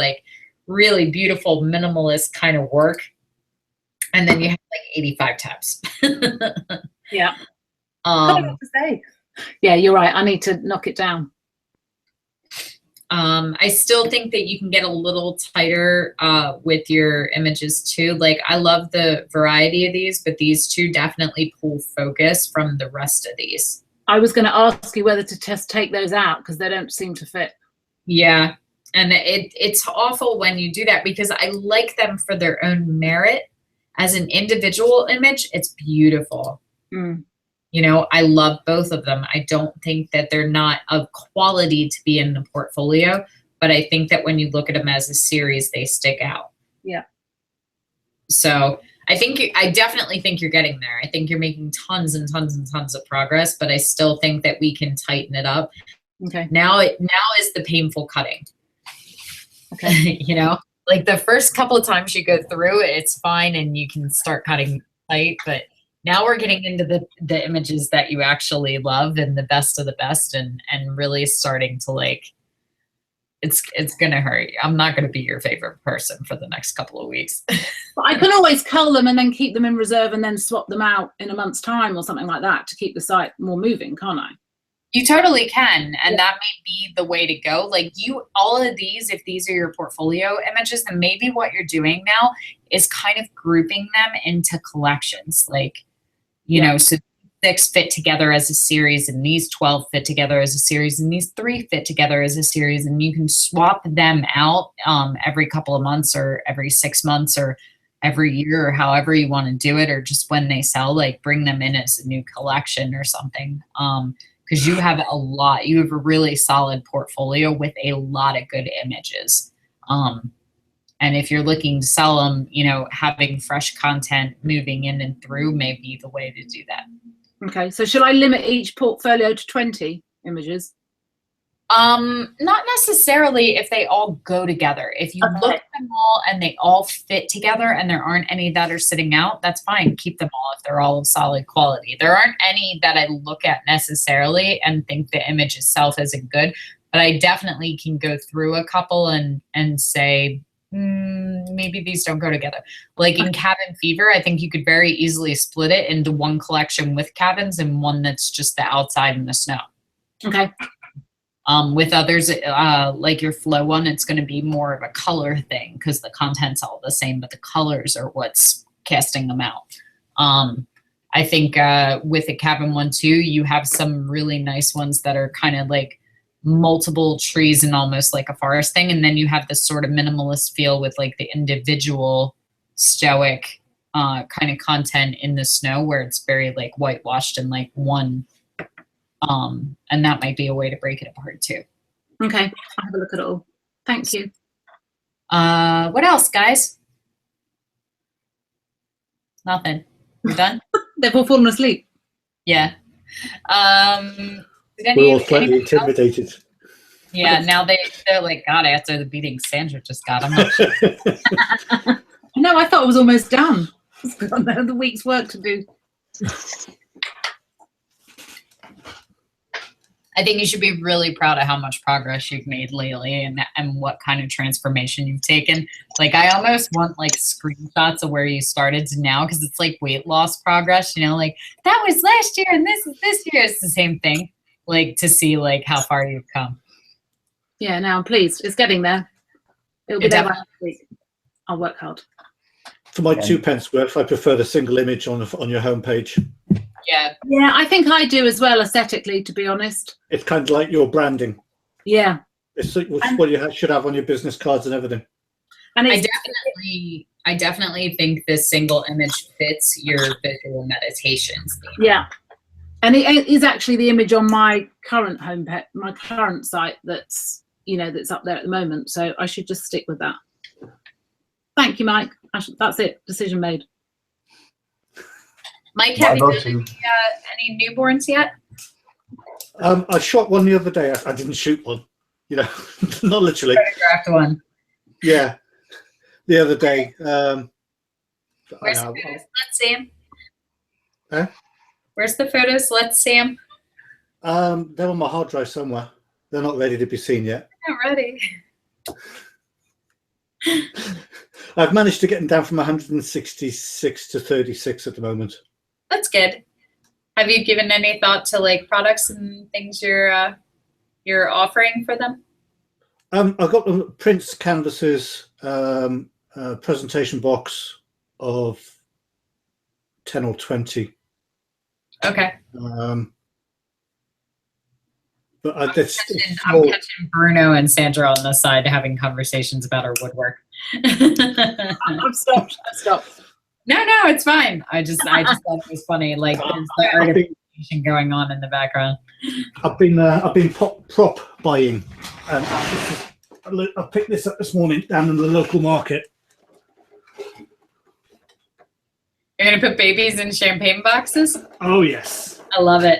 really beautiful minimalist kind of work, and then you have 85 tabs. Yeah. I don't know what to say. Yeah, you're right. I need to knock it down. I still think that you can get a little tighter with your images too. I love the variety of these, but these 2 definitely pull focus from the rest of these. I was going to ask you whether to just take those out because they don't seem to fit. Yeah. And it's awful when you do that because I like them for their own merit. As an individual image, it's beautiful. You know, I love both of them. I don't think that they're not of quality to be in the portfolio, but I think that when you look at them as a series, they stick out. Yeah. So I definitely think you're getting there. I think you're making tons and tons and tons of progress, but I still think that we can tighten it up. Okay. Now is the painful cutting. Okay. You know, like the first couple of times you go through it, it's fine and you can start cutting tight, but now we're getting into the images that you actually love and the best of the best, and really starting to like, it's gonna hurt you. I'm not gonna be your favorite person for the next couple of weeks. But I can always cull them and then keep them in reserve and then swap them out in a month's time or something like that to keep the site more moving, can't I? You totally can, and that may be the way to go. Like all of these, if these are your portfolio images, then maybe what you're doing now is kind of grouping them into collections. Like, you know, so 6 fit together as a series, and these 12 fit together as a series, and these 3 fit together as a series, and you can swap them out every couple of months or every 6 months or every year or however you want to do it, or just when they sell, like bring them in as a new collection or something. Because you have you have a really solid portfolio with a lot of good images. And if you're looking to sell them, you know, having fresh content moving in and through may be the way to do that. Okay, so should I limit each portfolio to 20 images? Not necessarily if they all go together. If you look at them all and they all fit together and there aren't any that are sitting out, that's fine. Keep them all if they're all of solid quality. There aren't any that I look at necessarily and think the image itself isn't good, but I definitely can go through a couple and say, maybe these don't go together. Like in Cabin Fever, I think you could very easily split it into one collection with cabins and one that's just the outside in the snow. Okay. With others, like your Flow one, it's going to be more of a color thing because the content's all the same, but the colors are what's casting them out. I think with a Cabin one too, you have some really nice ones that are kind of like multiple trees and almost like a forest thing, and then you have this sort of minimalist feel with like the individual stoic kind of content in the snow where it's very like whitewashed and like one. And that might be a way to break it apart too. Okay, I'll have a look at it all. Thank you. What else, guys? Nothing. We're done? They've all fallen asleep. Yeah. We're all slightly intimidated. Yeah, now they're like, God, after the beating Sandra just got, I'm not sure. No, I thought it was almost done. I've got another week's work to do. I think you should be really proud of how much progress you've made lately and what kind of transformation you've taken. Like, I almost want like screenshots of where you started to now, because it's like weight loss progress, you know, like that was last year and this is this year. It's the same thing, like to see like how far you've come. Yeah, now I'm pleased. It's getting there. It'll be there by next week. I'll work hard. For my 2 pence worth, I prefer the single image on your homepage. Yeah. Yeah, I think I do as well, aesthetically, to be honest. It's kind of like your branding. Yeah. It's what you should have on your business cards and everything. And I definitely think this single image fits your visual meditations. Yeah. And it is actually the image on my current my current site that's, you know, that's up there at the moment. So I should just stick with that. Thank you, Mike. That's it. Decision made. Mike, have you done any newborns yet? I shot one the other day. I didn't shoot one, you know, not literally. Photographed one. Yeah, the other day. Where's the photos? Let's see them. Huh? Where's the photos? Let's see them. They're on my hard drive somewhere. They're not ready to be seen yet. Not ready. I've managed to get them down from 166 to 36 at the moment. That's good. Have you given any thought to like products and things you're offering for them? I've got the prints, canvases, presentation box of 10 or 20. Okay. But I'm catching Bruno and Sandra on the side having conversations about our woodwork. I've stopped. No, it's fine. I just thought it was funny. Like, I've been conversation going on in the background. I've been prop buying, and I picked this up this morning down in the local market. You're gonna put babies in champagne boxes? Oh yes. I love it.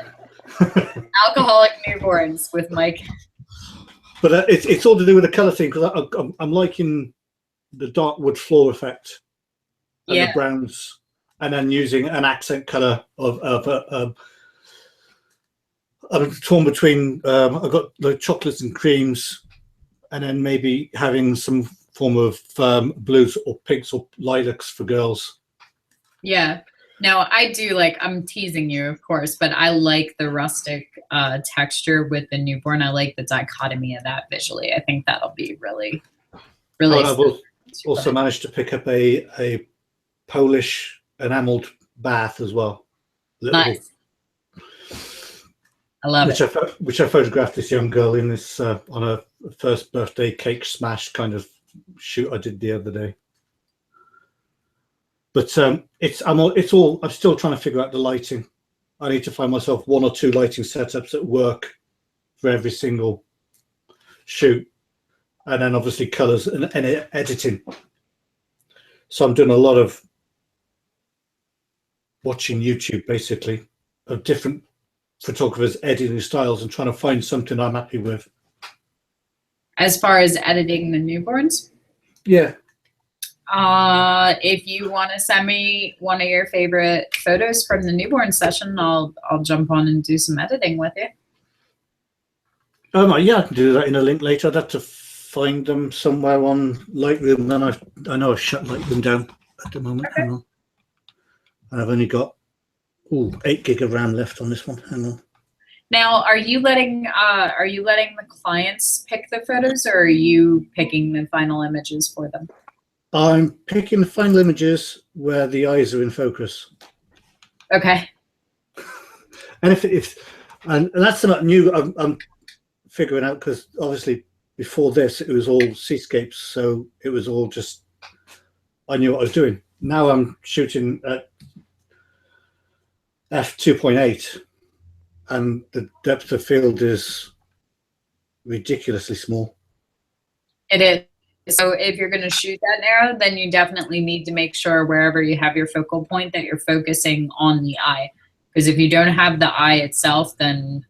Alcoholic newborns with Mike. But it's all to do with the color thing, because I'm liking the dark wood floor effect and the browns, and then using an accent color of I'm torn between I've got the chocolates and creams, and then maybe having some form of blues or pinks or lilacs for girls. Yeah. Now I do like, I'm teasing you, of course, but I like the rustic texture with the newborn. I like the dichotomy of that visually. I think that'll be really, really. I've also managed to pick up a Polish enameled bath as well. Nice. I love it. Which I photographed this young girl in this on a first birthday cake smash kind of shoot I did the other day. But I'm still trying to figure out the lighting. I need to find myself 1 or 2 lighting setups that work for every single shoot, and then obviously colors and editing. So I'm doing a lot of watching YouTube, basically, of different photographers' editing styles and trying to find something I'm happy with. As far as editing the newborns? Yeah. If you want to send me one of your favorite photos from the newborn session, I'll jump on and do some editing with you. Yeah, I can do that in a link later. I'd have to find them somewhere on Lightroom. Then I know I've shut Lightroom down at the moment. Okay. Hang on. I've only got 8 gig of RAM left on this one. Hang on. Now, are you letting the clients pick the photos, or are you picking the final images for them? I'm picking the final images where the eyes are in focus. Okay. And and that's not new. I'm figuring out, because obviously before this it was all seascapes, so it was all just, I knew what I was doing. Now I'm shooting at f2.8, and the depth of field is ridiculously small. It is. So if you're going to shoot that narrow, then you definitely need to make sure wherever you have your focal point that you're focusing on the eye. Because if you don't have the eye itself, then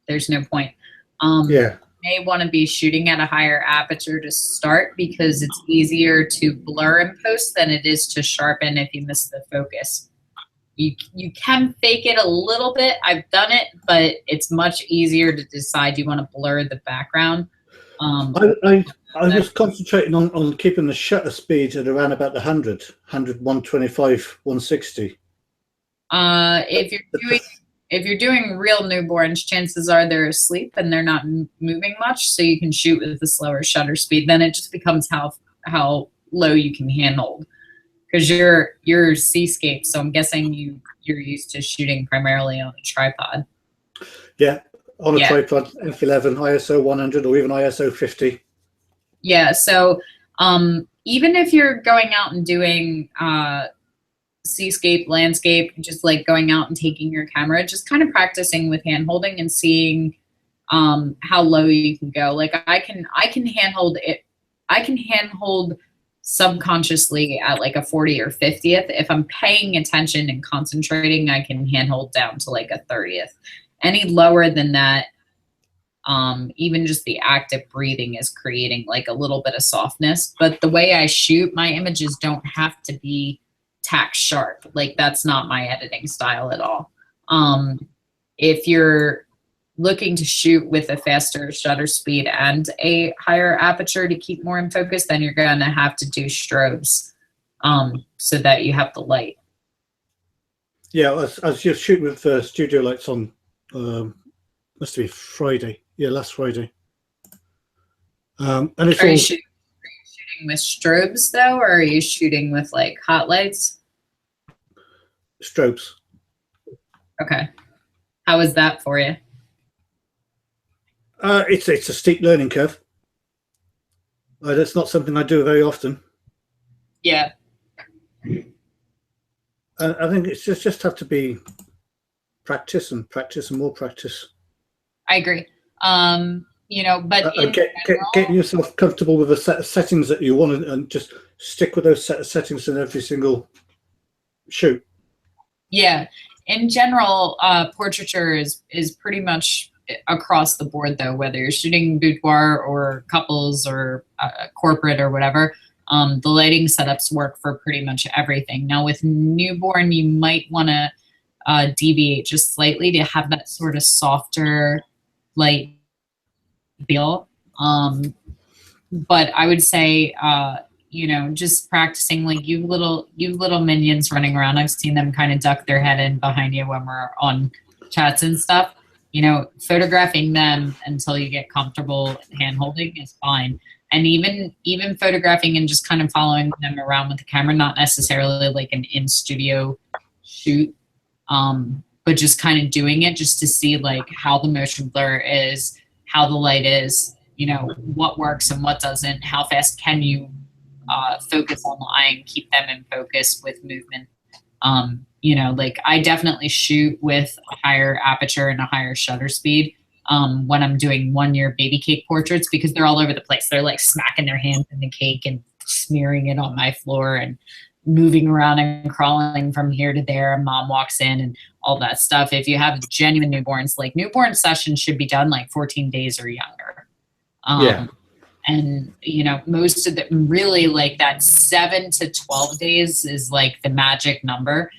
there's no point. Yeah. You may want to be shooting at a higher aperture to start, because it's easier to blur in post than it is to sharpen if you miss the focus. You can fake it a little bit. I've done it, but it's much easier to decide you want to blur the background. I was concentrating on keeping the shutter speed at around about the 100, 125, 160. If you're doing real newborns, chances are they're asleep and they're not moving much, so you can shoot with a slower shutter speed. Then it just becomes how low you can handhold, because you're seascape. So I'm guessing you're used to shooting primarily on a tripod. Yeah, on a tripod, f11, ISO 100, or even ISO 50. Yeah, so even if you're going out and doing seascape, landscape, just like going out and taking your camera, just kind of practicing with hand holding and seeing how low you can go. Like I can handhold it. I can handhold subconsciously at like a 40 or 50th. If I'm paying attention and concentrating, I can handhold down to like a 30th. Any lower than that, even just the act of breathing is creating like a little bit of softness. But the way I shoot, my images don't have to be tack sharp. Like that's not my editing style at all. If you're looking to shoot with a faster shutter speed and a higher aperture to keep more in focus, then you're going to have to do strobes so that you have the light. Yeah, I was just shooting with studio lights on, must be Friday. Yeah, last Friday. And it's Are you shooting with strobes though, or are you shooting with like hot lights? Strobes. Okay. How is that for you? It's a steep learning curve. That's not something I do very often. Yeah. I think it's just have to be practice and practice and more practice. I agree. You know, but in Getting yourself comfortable with a set of settings that you want and just stick with those set of settings in every single shoot. Yeah, in general, portraiture is pretty much across the board, though, whether you're shooting boudoir or couples or corporate or whatever. The lighting setups work for pretty much everything. Now, with newborn, you might want to deviate just slightly to have that sort of softer light feel. But I would say, you know, just practicing, like you little minions running around. I've seen them kind of duck their head in behind you when we're on chats and stuff. You know, photographing them until you get comfortable hand holding is fine. And even photographing and just kind of following them around with the camera, not necessarily like an in-studio shoot, but just kind of doing it just to see like how the motion blur is, how the light is, you know, what works and what doesn't, how fast can you focus on the eye and keep them in focus with movement. You know, like I definitely shoot with a higher aperture and a higher shutter speed when I'm doing 1-year baby cake portraits, because they're all over the place. They're like smacking their hands in the cake and smearing it on my floor and moving around and crawling from here to there, and mom walks in and all that stuff. If you have genuine newborns, like newborn sessions should be done like 14 days or younger. Yeah. And, you know, most of the really like that 7 to 12 days is like the magic number,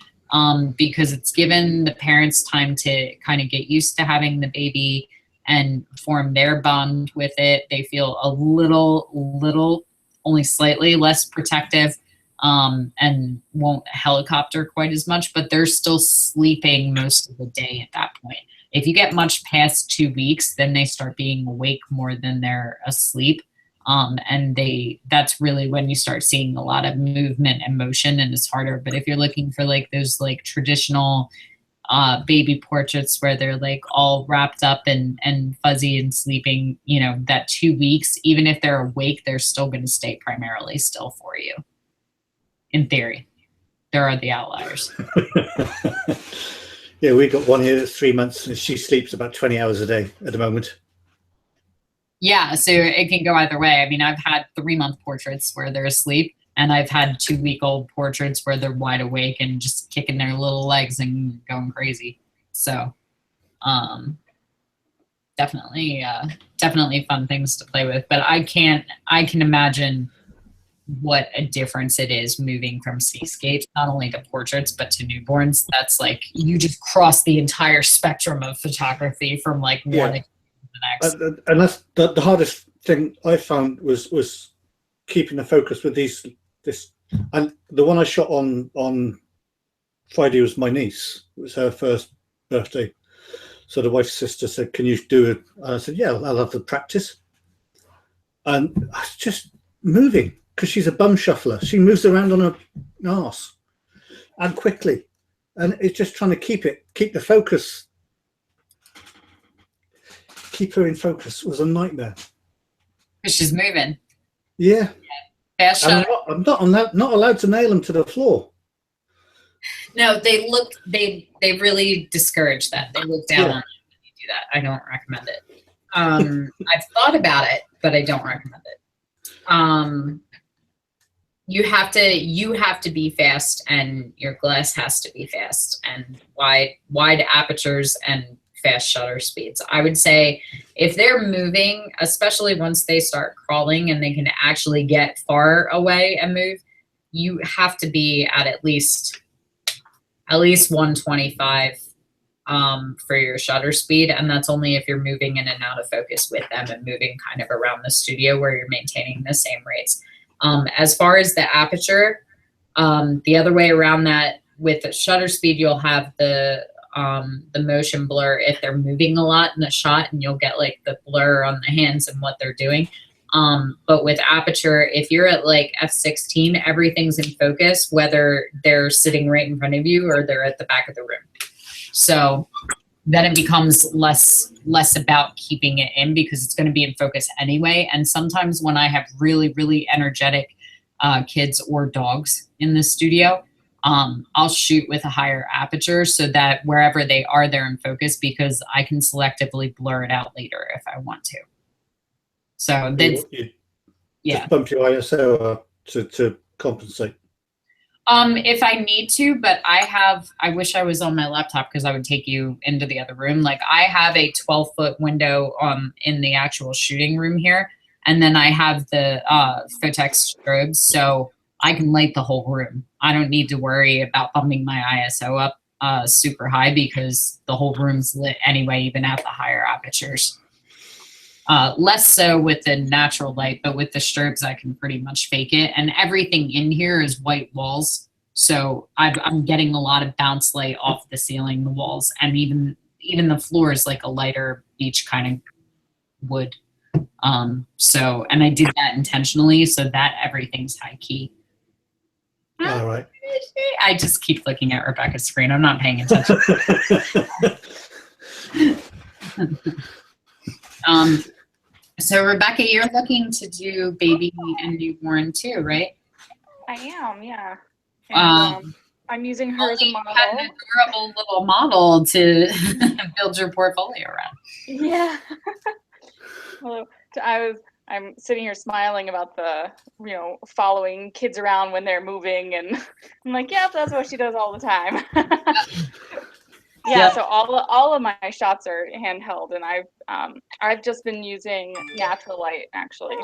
because it's given the parents time to kind of get used to having the baby and form their bond with it. They feel a little, only slightly less protective, and won't helicopter quite as much, but they're still sleeping most of the day at that point. If you get much past 2 weeks, then they start being awake more than they're asleep. And that's really when you start seeing a lot of movement and motion, and it's harder. But if you're looking for like those like traditional baby portraits where they're like all wrapped up and fuzzy and sleeping, you know, that 2 weeks, even if they're awake, they're still going to stay primarily still for you. In theory, there are the outliers. Yeah, we got one here that's 3 months and she sleeps about 20 hours a day at the moment. Yeah, so it can go either way. I mean, I've had 3-month portraits where they're asleep, and I've had 2-week-old portraits where they're wide awake and just kicking their little legs and going crazy. So, definitely fun things to play with. But I can imagine what a difference it is moving from seascapes, not only to portraits, but to newborns. That's like, you just cross the entire spectrum of photography from like one to the next. And that's the hardest thing I found was keeping the focus with this. And the one I shot on Friday was my niece. It was her first birthday. So the wife's sister said, "Can you do it?" And I said, "Yeah, I'll have to practice." And I was just moving, because she's a bum shuffler. She moves around on her arse and quickly. And it's just trying to keep the focus. Keep her in focus was a nightmare. Because she's moving. Yeah. Fast And shot. I'm not allowed to nail them to the floor. No, they really discourage that. They look down on you when you do that. I don't recommend it. I've thought about it, but I don't recommend it. You have to be fast, and your glass has to be fast, and wide apertures and fast shutter speeds. I would say if they're moving, especially once they start crawling and they can actually get far away and move, you have to be at least 125 for your shutter speed, and that's only if you're moving in and out of focus with them and moving kind of around the studio where you're maintaining the same rates. As far as the aperture, the other way around that, with the shutter speed, you'll have the motion blur if they're moving a lot in the shot, and you'll get like the blur on the hands and what they're doing. But with aperture, if you're at like f16, everything's in focus, whether they're sitting right in front of you or they're at the back of the room. So then it becomes less about keeping it in, because it's going to be in focus anyway. And sometimes when I have really, really energetic kids or dogs in the studio, I'll shoot with a higher aperture so that wherever they are, they're in focus, because I can selectively blur it out later if I want to. So that's, You yeah. just bump your ISO up to compensate. If I need to, but I wish I was on my laptop because I would take you into the other room. Like, I have a 12-foot window in the actual shooting room here. And then I have the Photex strobes, so I can light the whole room. I don't need to worry about bumping my ISO up super high because the whole room's lit anyway, even at the higher apertures. Less so with the natural light, but with the strobes, I can pretty much fake it. And everything in here is white walls. So I'm getting a lot of bounce light off the ceiling, the walls, and even the floor is like a lighter beach kind of wood. So, and I did that intentionally so that everything's high key. All right. I just keep looking at Rebecca's screen. I'm not paying attention. So Rebecca, you're looking to do baby and newborn too, right? I am, yeah. And, I'm using her as a model. You had an adorable little model to build your portfolio around. Yeah. Well, I'm sitting here smiling about the, following kids around when they're moving, and I'm like, yeah, that's what she does all the time. Yeah, so all of my shots are handheld, and I've just been using natural light actually,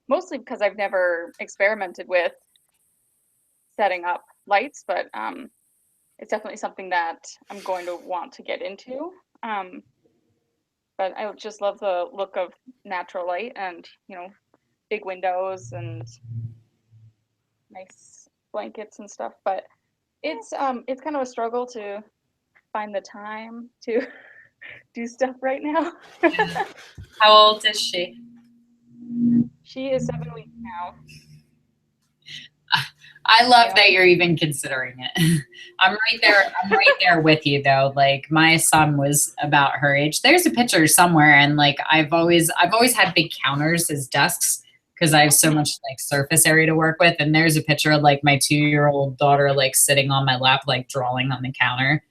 mostly because I've never experimented with setting up lights, but it's definitely something that I'm going to want to get into. But I just love the look of natural light, and big windows and nice blankets and stuff. But it's kind of a struggle to find the time to do stuff right now. How old is she? She is 7 weeks now. I love that you're even considering it. I'm right there with you though. Like, my son was about her age. There's a picture somewhere, and like I've always had big counters as desks because I have so much like surface area to work with. And there's a picture of like my 2-year-old daughter like sitting on my lap, like drawing on the counter.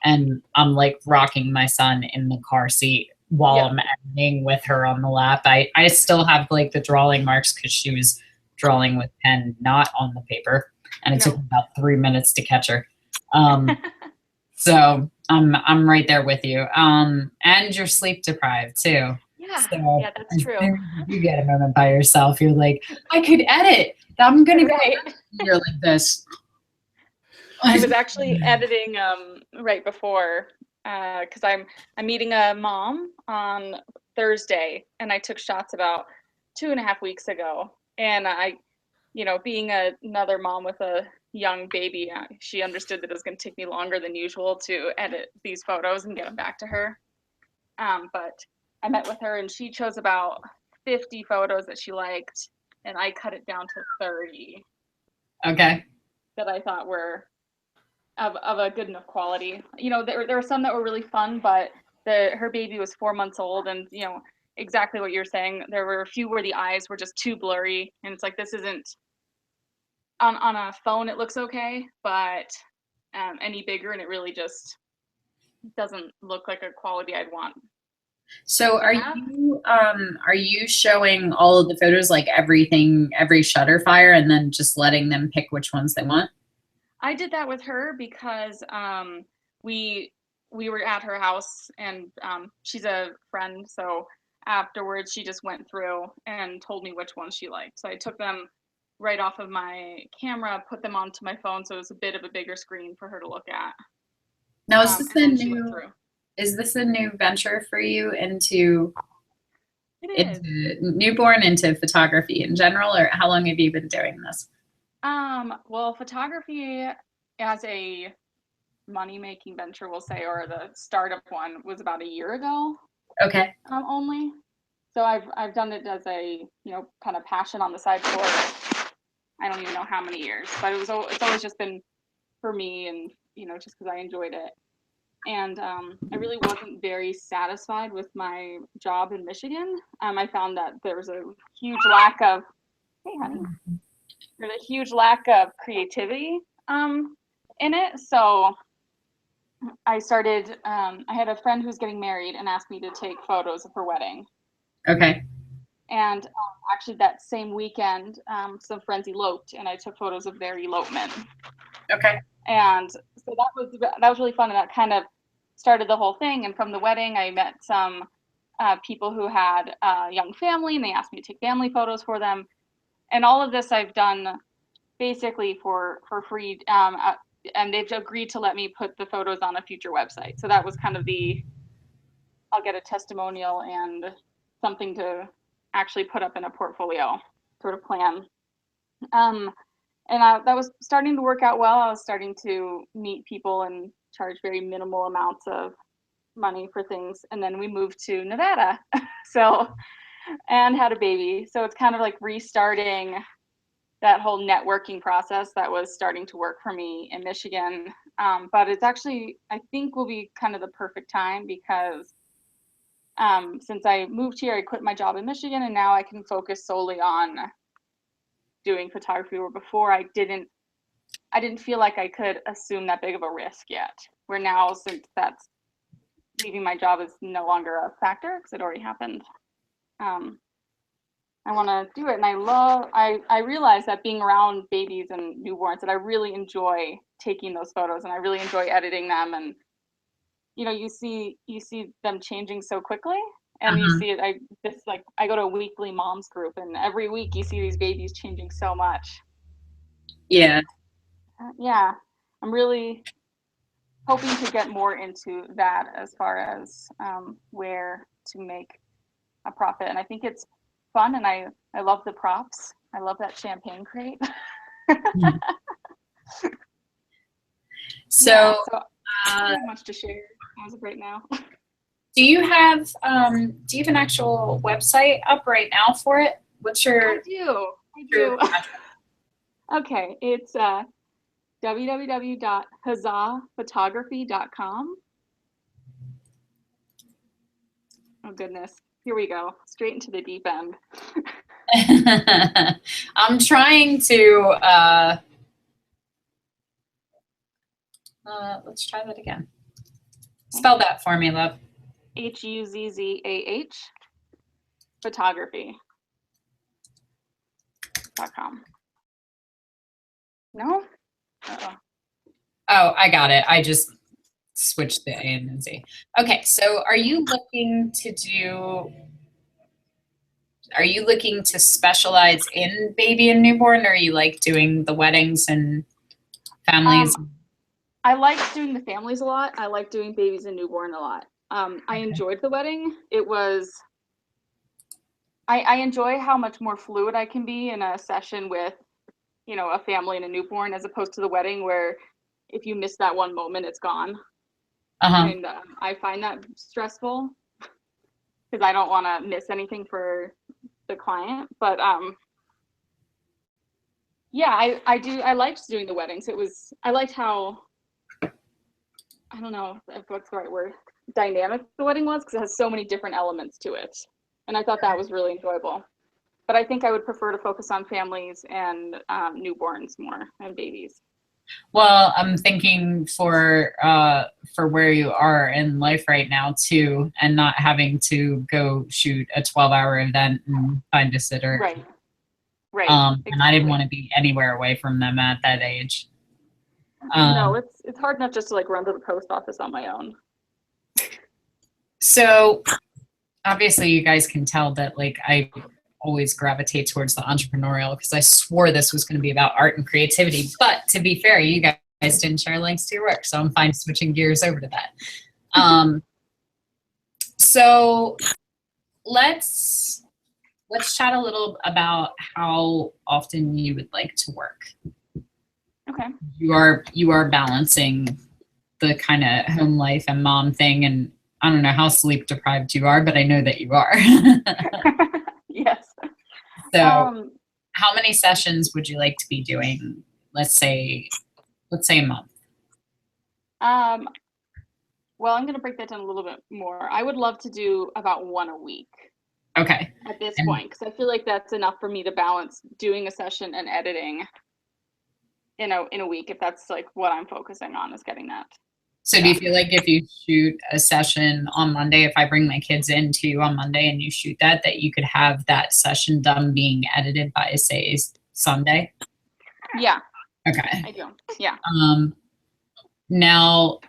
And I'm like rocking my son in the car seat while I'm editing with her on the lap. I still have like the drawing marks because she was drawing with pen, not on the paper. And it took about 3 minutes to catch her. So I'm right there with you. And you're sleep deprived too. Yeah, so yeah, that's true. You get a moment by yourself. You're like, I could edit. I'm gonna Right. You're like this. I was actually editing right before because I'm meeting a mom on Thursday, and I took shots about 2.5 weeks ago. And I, being another mom with a young baby, she understood that it was going to take me longer than usual to edit these photos and get them back to her. But I met with her, and she chose about 50 photos that she liked, and I cut it down to 30. Okay. That I thought were of a good enough quality. There were some that were really fun, but her baby was 4 months old, and exactly what you're saying. There were a few where the eyes were just too blurry, and it's like, this isn't on a phone. It looks okay, but any bigger, and it really just doesn't look like a quality I'd want. So are you showing all of the photos, like every shutter fire, and then just letting them pick which ones they want? I did that with her because we were at her house, and she's a friend, so afterwards she just went through and told me which ones she liked. So I took them right off of my camera, put them onto my phone, so it was a bit of a bigger screen for her to look at. Now, is this a new venture for you into newborn, into photography in general, or how long have you been doing this? Well, photography as a money-making venture, we'll say, or the startup one, was about a year ago. Okay. Only. So I've done it as a kind of passion on the side for I don't even know how many years, but it's always just been for me, and just because I enjoyed it. And I really wasn't very satisfied with my job in Michigan. I found that there was a huge lack of, hey honey, there's a huge lack of creativity in it. So I started, I had a friend who's getting married and asked me to take photos of her wedding. Okay. And actually that same weekend, some friends eloped and I took photos of their elopement. Okay. And so that was really fun, and that kind of started the whole thing. And from the wedding, I met some people who had a young family, and they asked me to take family photos for them. And all of this I've done basically for free, and they've agreed to let me put the photos on a future website. So that was kind of I'll get a testimonial and something to actually put up in a portfolio sort of plan. And that was starting to work out well. I was starting to meet people and charge very minimal amounts of money for things. And then we moved to Nevada, and had a baby. So it's kind of like restarting that whole networking process that was starting to work for me in Michigan. But it's actually, I think, will be kind of the perfect time because since I moved here, I quit my job in Michigan, and now I can focus solely on doing photography, where before I didn't feel like I could assume that big of a risk yet. Where now, since that's leaving my job is no longer a factor because it already happened, I want to do it. And I realize that being around babies and newborns, that I really enjoy taking those photos, and I really enjoy editing them. And you see them changing so quickly. And you see it, I go to a weekly moms group, and every week you see these babies changing so much. Yeah. Yeah, I'm really hoping to get more into that as far as where to make a profit. And I think it's fun, and I love the props. I love that champagne crate. So, yeah, so I don't have much to share as of right now. do you have an actual website up right now for it? What's your? I do. Okay, it's www.huzzahphotography.com. Oh goodness, here we go, straight into the deep end. I'm trying to. Let's try that again. Spell that for me, love. HUZZAH photography.com. No? Uh-oh. Oh, I got it. I just switched the A and the Z. Okay, so are you looking to specialize in baby and newborn, or are you like doing the weddings and families? I like doing the families a lot. I like doing babies and newborn a lot. I enjoyed the wedding. It was, I enjoy how much more fluid I can be in a session with, a family and a newborn, as opposed to the wedding where if you miss that one moment, it's gone. And I find that stressful because I don't want to miss anything for the client. But yeah, I liked doing the weddings. I liked how, I don't know if what's the right word, dynamic the wedding was, because it has so many different elements to it. And I thought that was really enjoyable. But I think I would prefer to focus on families and newborns more, and babies. Well, I'm thinking for where you are in life right now too, and not having to go shoot a 12-hour event and find a sitter. Right. Exactly. And I didn't want to be anywhere away from them at that age. No, it's hard enough just to like run to the post office on my own. So obviously you guys can tell that like I always gravitate towards the entrepreneurial, because I swore this was going to be about art and creativity. But to be fair, you guys didn't share links to your work, so I'm fine switching gears over to that. So let's chat a little about how often you would like to work. Okay. You are balancing the kind of home life and mom thing, and I don't know how sleep deprived you are, but I know that you are. Yes. So how many sessions would you like to be doing? Let's say a month. Well, I'm going to break that down a little bit more. I would love to do about one a week. Okay. at this And- point, because I feel like that's enough for me to balance doing a session and editing in a week, if that's like what I'm focusing on, is getting that. So do you feel like if you shoot a session on Monday, if I bring my kids in to you on Monday and you shoot that you could have that session done being edited by, say, Sunday? Yeah, Okay. I do. Yeah. Now,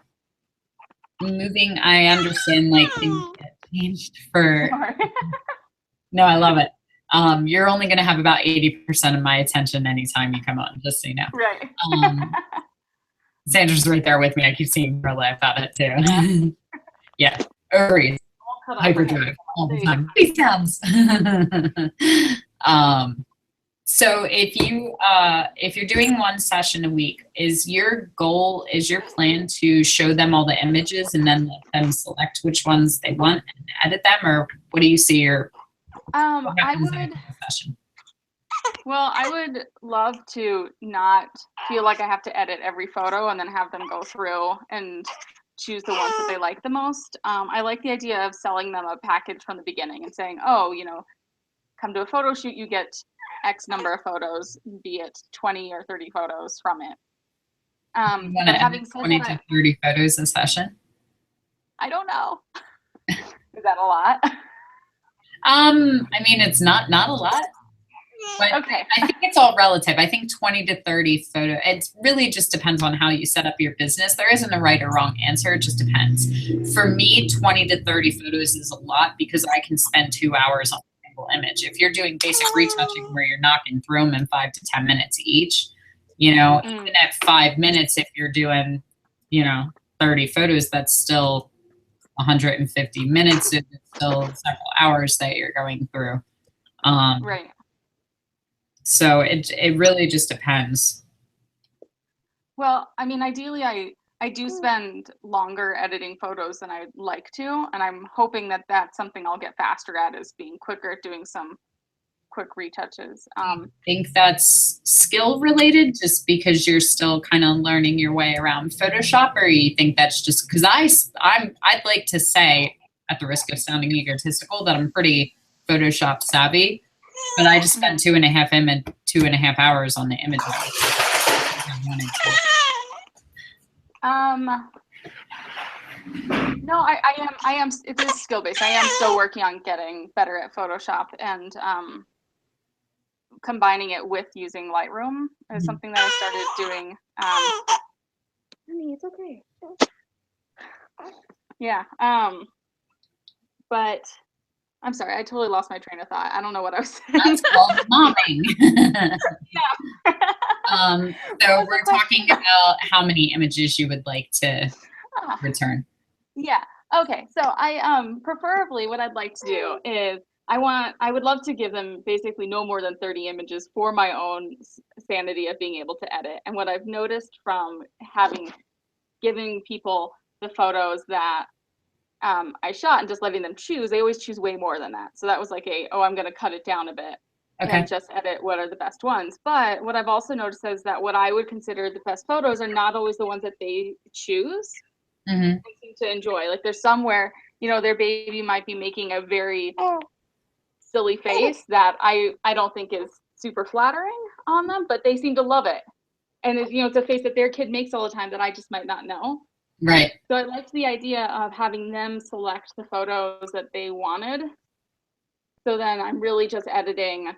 moving, I understand like things get changed for, no, I love it. You're only going to have about 80% of my attention anytime you come on, just so you know. Right. Sandra's right there with me. I keep seeing her laugh at it too. Yeah. Ovaries. Hyperdrive all the time. These sounds. So if you're doing one session a week, is your plan to show them all the images and then let them select which ones they want and edit them, or what do you see your session? Well, I would love to not feel like I have to edit every photo and then have them go through and choose the ones that they like the most. I like the idea of selling them a package from the beginning and saying, oh, come to a photo shoot, you get X number of photos, be it 20 or 30 photos from it. You want to edit 20 to 30 photos a session? I don't know. Is that a lot? I mean, it's not a lot. But okay. I think it's all relative. I think 20 to 30 photo, it really just depends on how you set up your business. There isn't a right or wrong answer. It just depends. For me, 20 to 30 photos is a lot because I can spend 2 hours on a single image. If you're doing basic retouching where you're knocking through them in 5 to 10 minutes each, even at 5 minutes, if you're doing, 30 photos, that's still 150 minutes. It's still several hours that you're going through. Right. So it really just depends. Well, I mean, ideally, I do spend longer editing photos than I'd like to, and I'm hoping that that's something I'll get faster at, is being quicker at doing some quick retouches. I think that's skill related, just because you're still kind of learning your way around Photoshop, or you think that's just because I'd like to say, at the risk of sounding egotistical, that I'm pretty Photoshop savvy. But I just spent 2.5 hours on the image. No, I am. It is skill based. I am still working on getting better at Photoshop, and combining it with using Lightroom is something that I started doing. Honey, it's okay. Yeah. But I'm sorry, I totally lost my train of thought. I don't know what I was saying. That's called momming. Yeah. So we're talking about how many images you would like to return. Yeah. Okay. So I preferably what I'd like to do is I would love to give them basically no more than 30 images for my own sanity of being able to edit. And what I've noticed from giving people the photos that I shot and just letting them choose, they always choose way more than that. So that was like I'm going to cut it down a bit and just edit what are the best ones. But what I've also noticed is that what I would consider the best photos are not always the ones that they choose and seem to enjoy. Like there's somewhere, their baby might be making a very silly face that I don't think is super flattering on them, but they seem to love it. And it's a face that their kid makes all the time that I just might not know. Right. So I liked the idea of having them select the photos that they wanted. So then I'm really just editing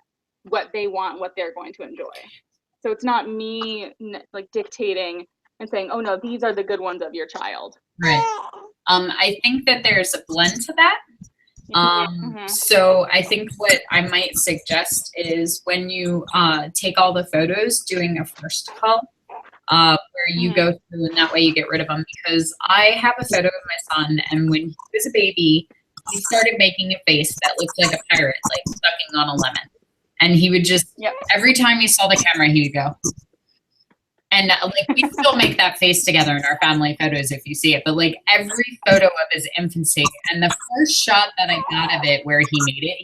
what they want, what they're going to enjoy. So it's not me like dictating and saying, oh no, these are the good ones of your child. Right. I think that there's a blend to that. So I think what I might suggest is when you take all the photos, doing a first call. Where you go through, and that way you get rid of them. Because I have a photo of my son, and when he was a baby, he started making a face that looked like a pirate, like sucking on a lemon. And he would just, every time he saw the camera, he would go. And like we still make that face together in our family photos if you see it. But like every photo of his infancy, and the first shot that I got of it where he made it,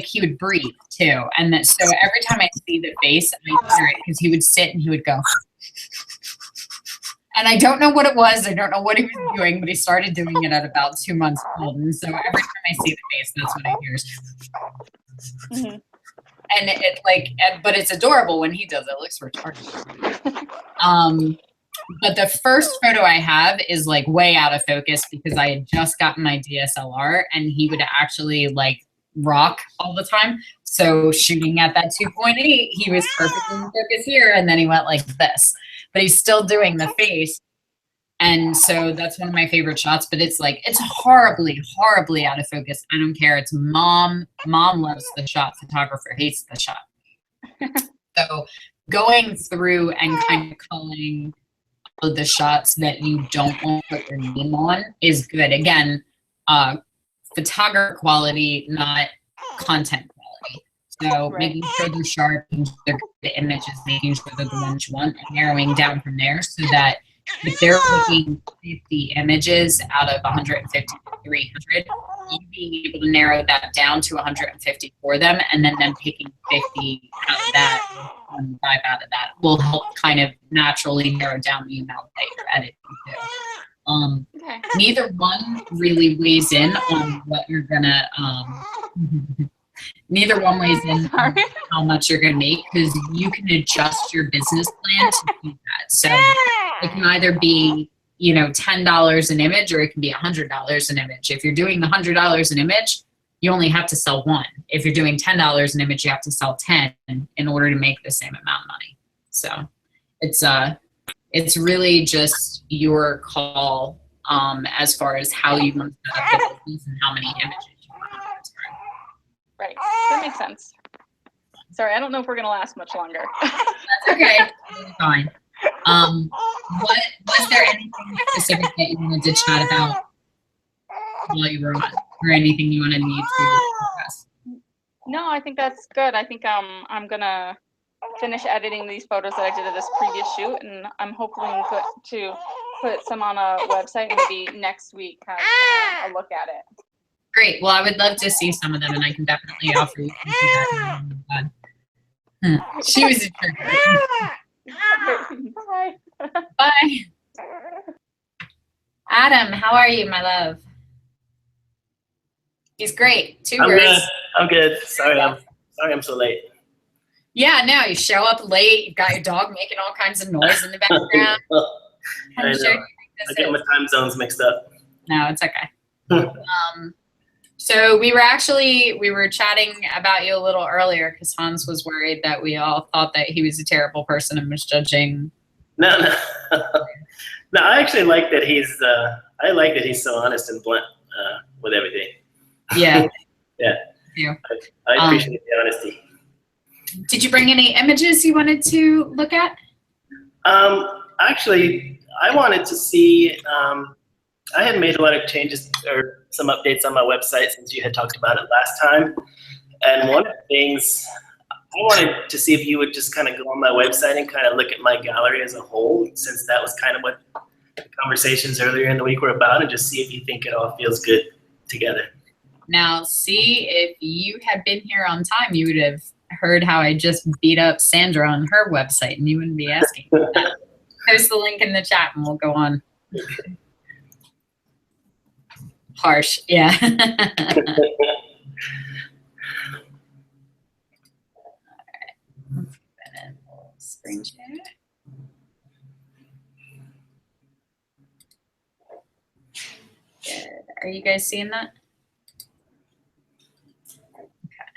he would breathe too. And that, so every time I see the face, I hear it because he would sit and he would go. And I don't know what it was. I don't know what he was doing, but he started doing it at about 2 months old. And so every time I see the face, that's what I hear. Mhm. And but it's adorable when he does it. It looks retarded. But the first photo I have is like way out of focus because I had just gotten my DSLR and he would actually like rock all the time. So shooting at that 2.8, he was perfectly in focus here, and then he went like this. But he's still doing the face. And so that's one of my favorite shots, but it's like, it's horribly, horribly out of focus. I don't care. It's mom. Mom loves the shot. Photographer hates the shot. So going through and kind of culling all of the shots that you don't want to put your name on is good. Again, photographer quality, not content quality. So making sure they're sharp, making sure they're good images, making sure they're the ones you want, and narrowing down from there so that if they're looking 50 images out of 150 to 300, you being able to narrow that down to 150 for them, and then them picking 50 out of that, 25 out of that, will help kind of naturally narrow down the amount that you're editing to. Okay. Neither one really weighs in on what you're gonna, neither one weighs in on how much you're gonna make, because you can adjust your business plan to do that. So it can either be, you know, $10 an image, or it can be $100 an image. If you're doing the $100 an image, you only have to sell one. If you're doing $10 an image, you have to sell 10 in order to make the same amount of money. So it's really just your call as far as how you want to set up the business and how many images you want to put through. Right. That makes sense. Sorry, I don't know if we're going to last much longer. That's okay. It's fine. Was there anything specific that you wanted to chat about while you were on, or anything you wanted me to discuss? No, I think that's good. I think I'm going to finish editing these photos that I did of this previous shoot, and I'm hoping to put some on a website and maybe next week have a look at it. Great. Well, I would love to see some of them, and I can definitely offer you some feedback. She was a jerk. Bye. Bye. Adam, how are you, my love? He's great. Two I'm words. good. I'm good. Sorry I'm so late. Yeah, no, you show up late. You've got your dog making all kinds of noise in the background. I know. I get my time zones mixed up. No, it's okay. So we were chatting about you a little earlier because Hans was worried that we all thought that he was a terrible person and was judging. No. No, I actually like that he's so honest and blunt with everything. Yeah. Yeah. You. I appreciate the honesty. Did you bring any images you wanted to look at? Actually, I wanted to see, I had made a lot of changes or some updates on my website since you had talked about it last time. And one of the things, I wanted to see if you would just kind of go on my website and kind of look at my gallery as a whole, since that was kind of what the conversations earlier in the week were about, and just see if you think it all feels good together. Now, see, if you had been here on time, you would have heard how I just beat up Sandra on her website, and you wouldn't be asking. Post the link in the chat and we'll go on. Harsh, yeah. Screen share. Good. Are you guys seeing that?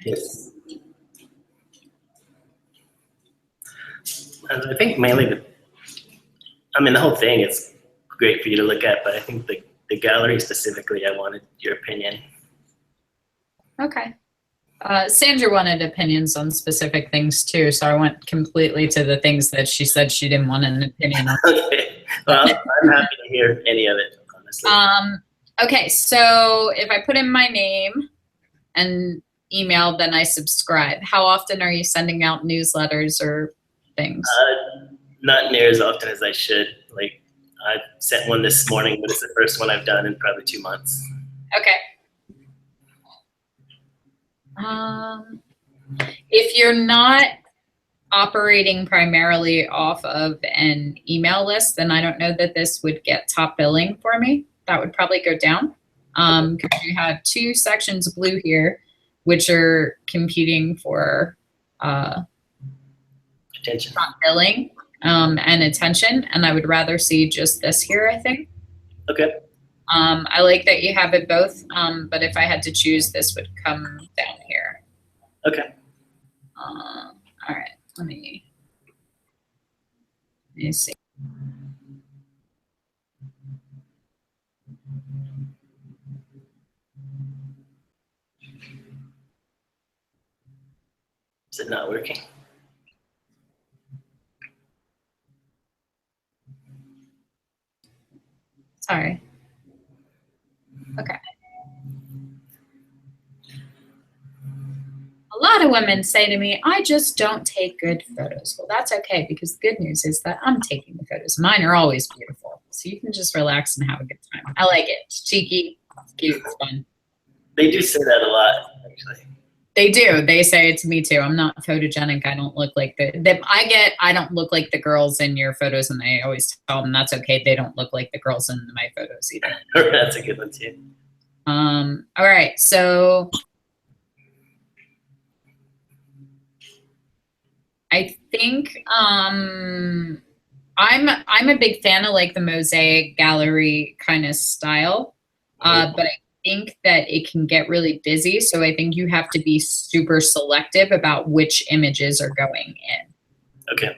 Yes. And I think mainly the whole thing is great for you to look at, but I think the gallery specifically, I wanted your opinion. Okay. Sandra wanted opinions on specific things too, so I went completely to the things that she said she didn't want an opinion on. Okay. Well, I'm happy to hear any of it, honestly. Okay, so if I put in my name and email, then I subscribe. How often are you sending out newsletters or things? Not near as often as I should. Like, I sent one this morning, but it's the first one I've done in probably 2 months. Okay. If you're not operating primarily off of an email list, then I don't know that this would get top billing for me. That would probably go down because you have 2 sections of blue here. which are competing for Attention. front billing and attention. And I would rather see just this here, I think. Okay. I like that you have it both, but if I had to choose, this would come down here. Okay. All right, let me see. Is it not working? Sorry. Okay. A lot of women say to me, I just don't take good photos. Well, that's okay, because the good news is that I'm taking the photos. Mine are always beautiful. So you can just relax and have a good time. I like it. It's cheeky, it's cute, it's fun. They do say that a lot, actually. They do. They say it to me too. I'm not photogenic. I don't look like I don't look like the girls in your photos, and I always tell them that's okay. They don't look like the girls in my photos either. That's a good one too. All right. So I think I'm a big fan of like the mosaic gallery kind of style, but I think that it can get really busy. So I think you have to be super selective about which images are going in. Okay.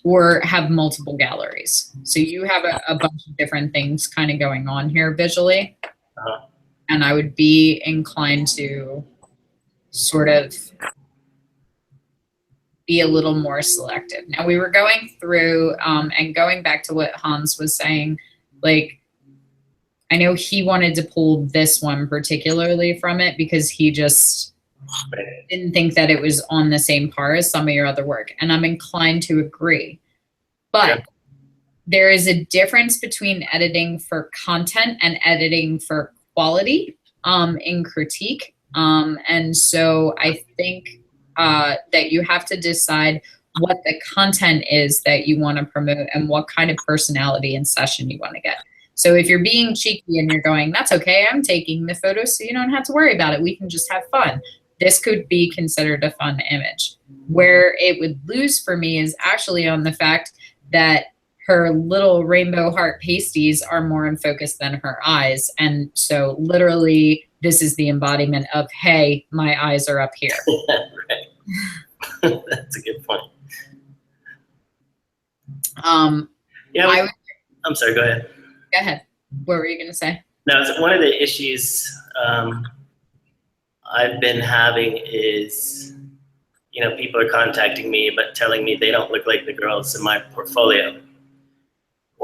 Or have multiple galleries. So you have a bunch of different things kind of going on here visually. And I would be inclined to sort of be a little more selective. Now we were going through and going back to what Hans was saying, like, I know he wanted to pull this one particularly from it because he just didn't think that it was on the same par as some of your other work. And I'm inclined to agree. But there is a difference between editing for content and editing for quality in critique. And so I think that you have to decide what the content is that you want to promote and what kind of personality and session you want to get. So if you're being cheeky and you're going, that's okay, I'm taking the photo so you don't have to worry about it. We can just have fun. This could be considered a fun image. Where it would lose for me is actually on the fact that her little rainbow heart pasties are more in focus than her eyes. And so literally this is the embodiment of, hey, my eyes are up here. Right. That's a good point. Yeah, I'm sorry, go ahead. Go ahead. What were you going to say? No, one of the issues I've been having is, people are contacting me but telling me they don't look like the girls in my portfolio.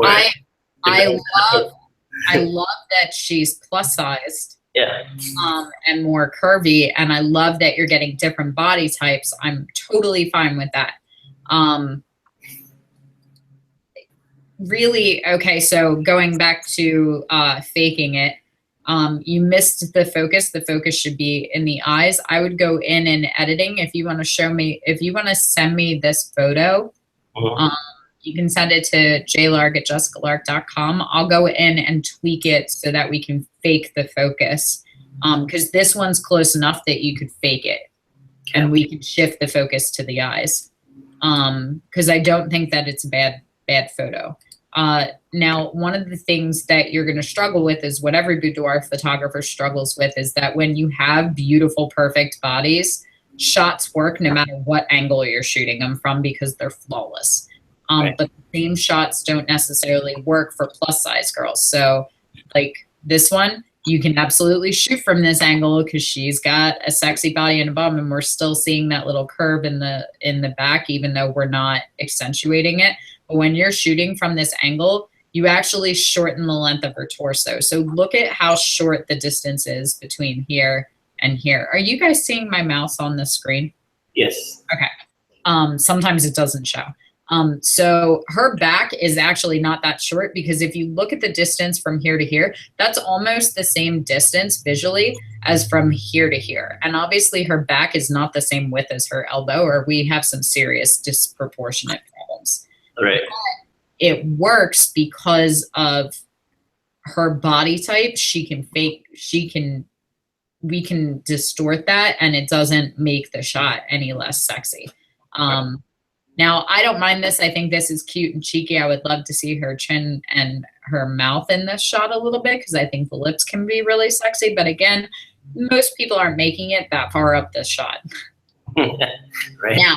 I love that she's plus sized. Yeah. And more curvy, and I love that you're getting different body types. I'm totally fine with that. Really, okay, so going back to faking it, you missed the focus. The focus should be in the eyes. I would go in editing. If you want to send me this photo, you can send it to jlark@jessicalark.com. I'll go in and tweak it so that we can fake the focus, because this one's close enough that you could fake it, and we can shift the focus to the eyes, because I don't think that it's a bad photo. Now, one of the things that you're going to struggle with is what every boudoir photographer struggles with, is that when you have beautiful, perfect bodies, shots work no matter what angle you're shooting them from because they're flawless. But the same shots don't necessarily work for plus size girls. So like this one, you can absolutely shoot from this angle because she's got a sexy body and a bum, and we're still seeing that little curve in the back, even though we're not accentuating it. But when you're shooting from this angle, you actually shorten the length of her torso. So look at how short the distance is between here and here. Are you guys seeing my mouse on the screen? Yes. Okay. Sometimes it doesn't show. So her back is actually not that short, because if you look at the distance from here to here, that's almost the same distance visually as from here to here. And obviously her back is not the same width as her elbow, or we have some serious disproportionate problems. Right. But it works because of her body type. She can we can distort that and it doesn't make the shot any less sexy. Now, I don't mind this. I think this is cute and cheeky. I would love to see her chin and her mouth in this shot a little bit because I think the lips can be really sexy. But again, most people aren't making it that far up this shot. Right. Now,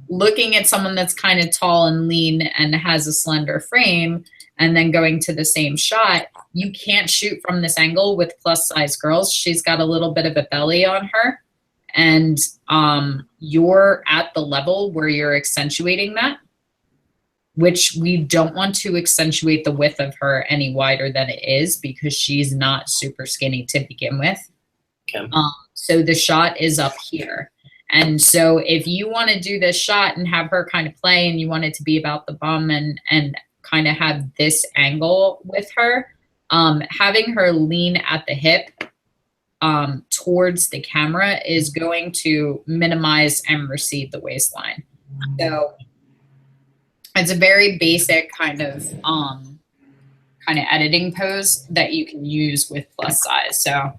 looking at someone that's kind of tall and lean and has a slender frame and then going to the same shot, you can't shoot from this angle with plus size girls. She's got a little bit of a belly on her. And you're at the level where you're accentuating that, which we don't want to accentuate the width of her any wider than it is because she's not super skinny to begin with. Okay. So the shot is up here. And so if you want to do this shot and have her kind of play and you want it to be about the bum and kind of have this angle with her, having her lean at the hip towards the camera is going to minimize and recede the waistline. So it's a very basic kind of editing pose that you can use with plus size. So,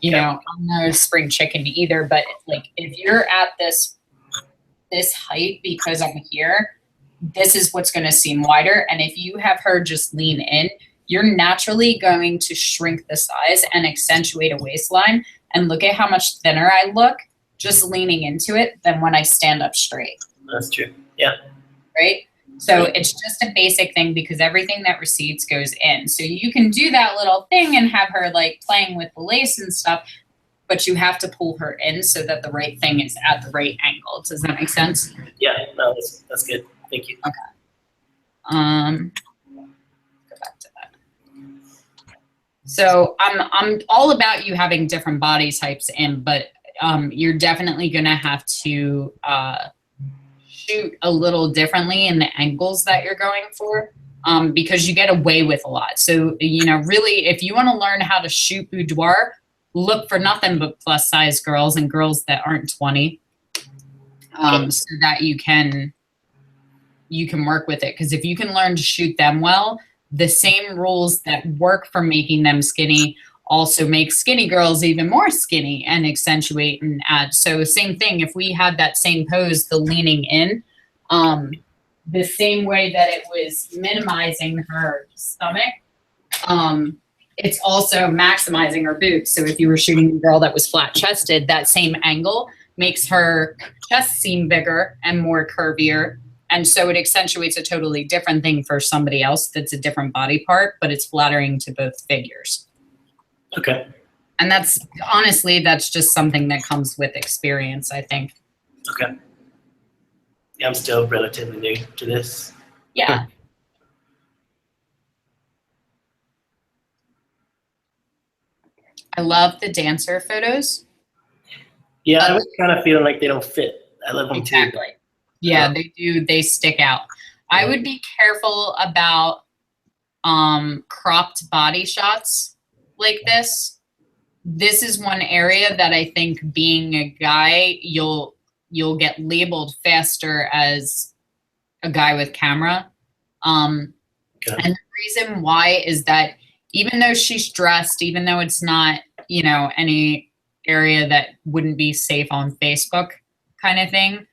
you know, I'm no spring chicken either, but like if you're at this height because I'm here, this is what's going to seem wider. And if you have her just lean in, you're naturally going to shrink the size and accentuate a waistline. And look at how much thinner I look just leaning into it than when I stand up straight. That's true. Yeah. Right? So it's just a basic thing because everything that recedes goes in. So you can do that little thing and have her like playing with the lace and stuff, but you have to pull her in so that the right thing is at the right angle. Does that make sense? Yeah. No, that's good. Thank you. Okay. Go back to that. So I'm all about you having different body types in, but you're definitely gonna have to shoot a little differently in the angles that you're going for because you get away with a lot. So, you know, really, if you want to learn how to shoot boudoir, look for nothing but plus size girls and girls that aren't 20 so that you can work with it. Because if you can learn to shoot them well, the same rules that work for making them skinny also make skinny girls even more skinny and accentuate and add. So same thing, if we had that same pose, the leaning in, the same way that it was minimizing her stomach, it's also maximizing her boobs. So if you were shooting a girl that was flat chested, that same angle makes her chest seem bigger and more curvier. And so it accentuates a totally different thing for somebody else that's a different body part, but it's flattering to both figures. Okay. And that's honestly, that's just something that comes with experience, I think. Okay. Yeah, I'm still relatively new to this. Yeah. I love the dancer photos. Yeah, I was kind of feeling like they don't fit. I love them Exactly. too. Yeah, they do. They stick out. I would be careful about cropped body shots like this. This is one area that I think being a guy, you'll get labeled faster as a guy with camera. And the reason why is that even though she's dressed, even though it's not, you know, any area that wouldn't be safe on Facebook kind of thing,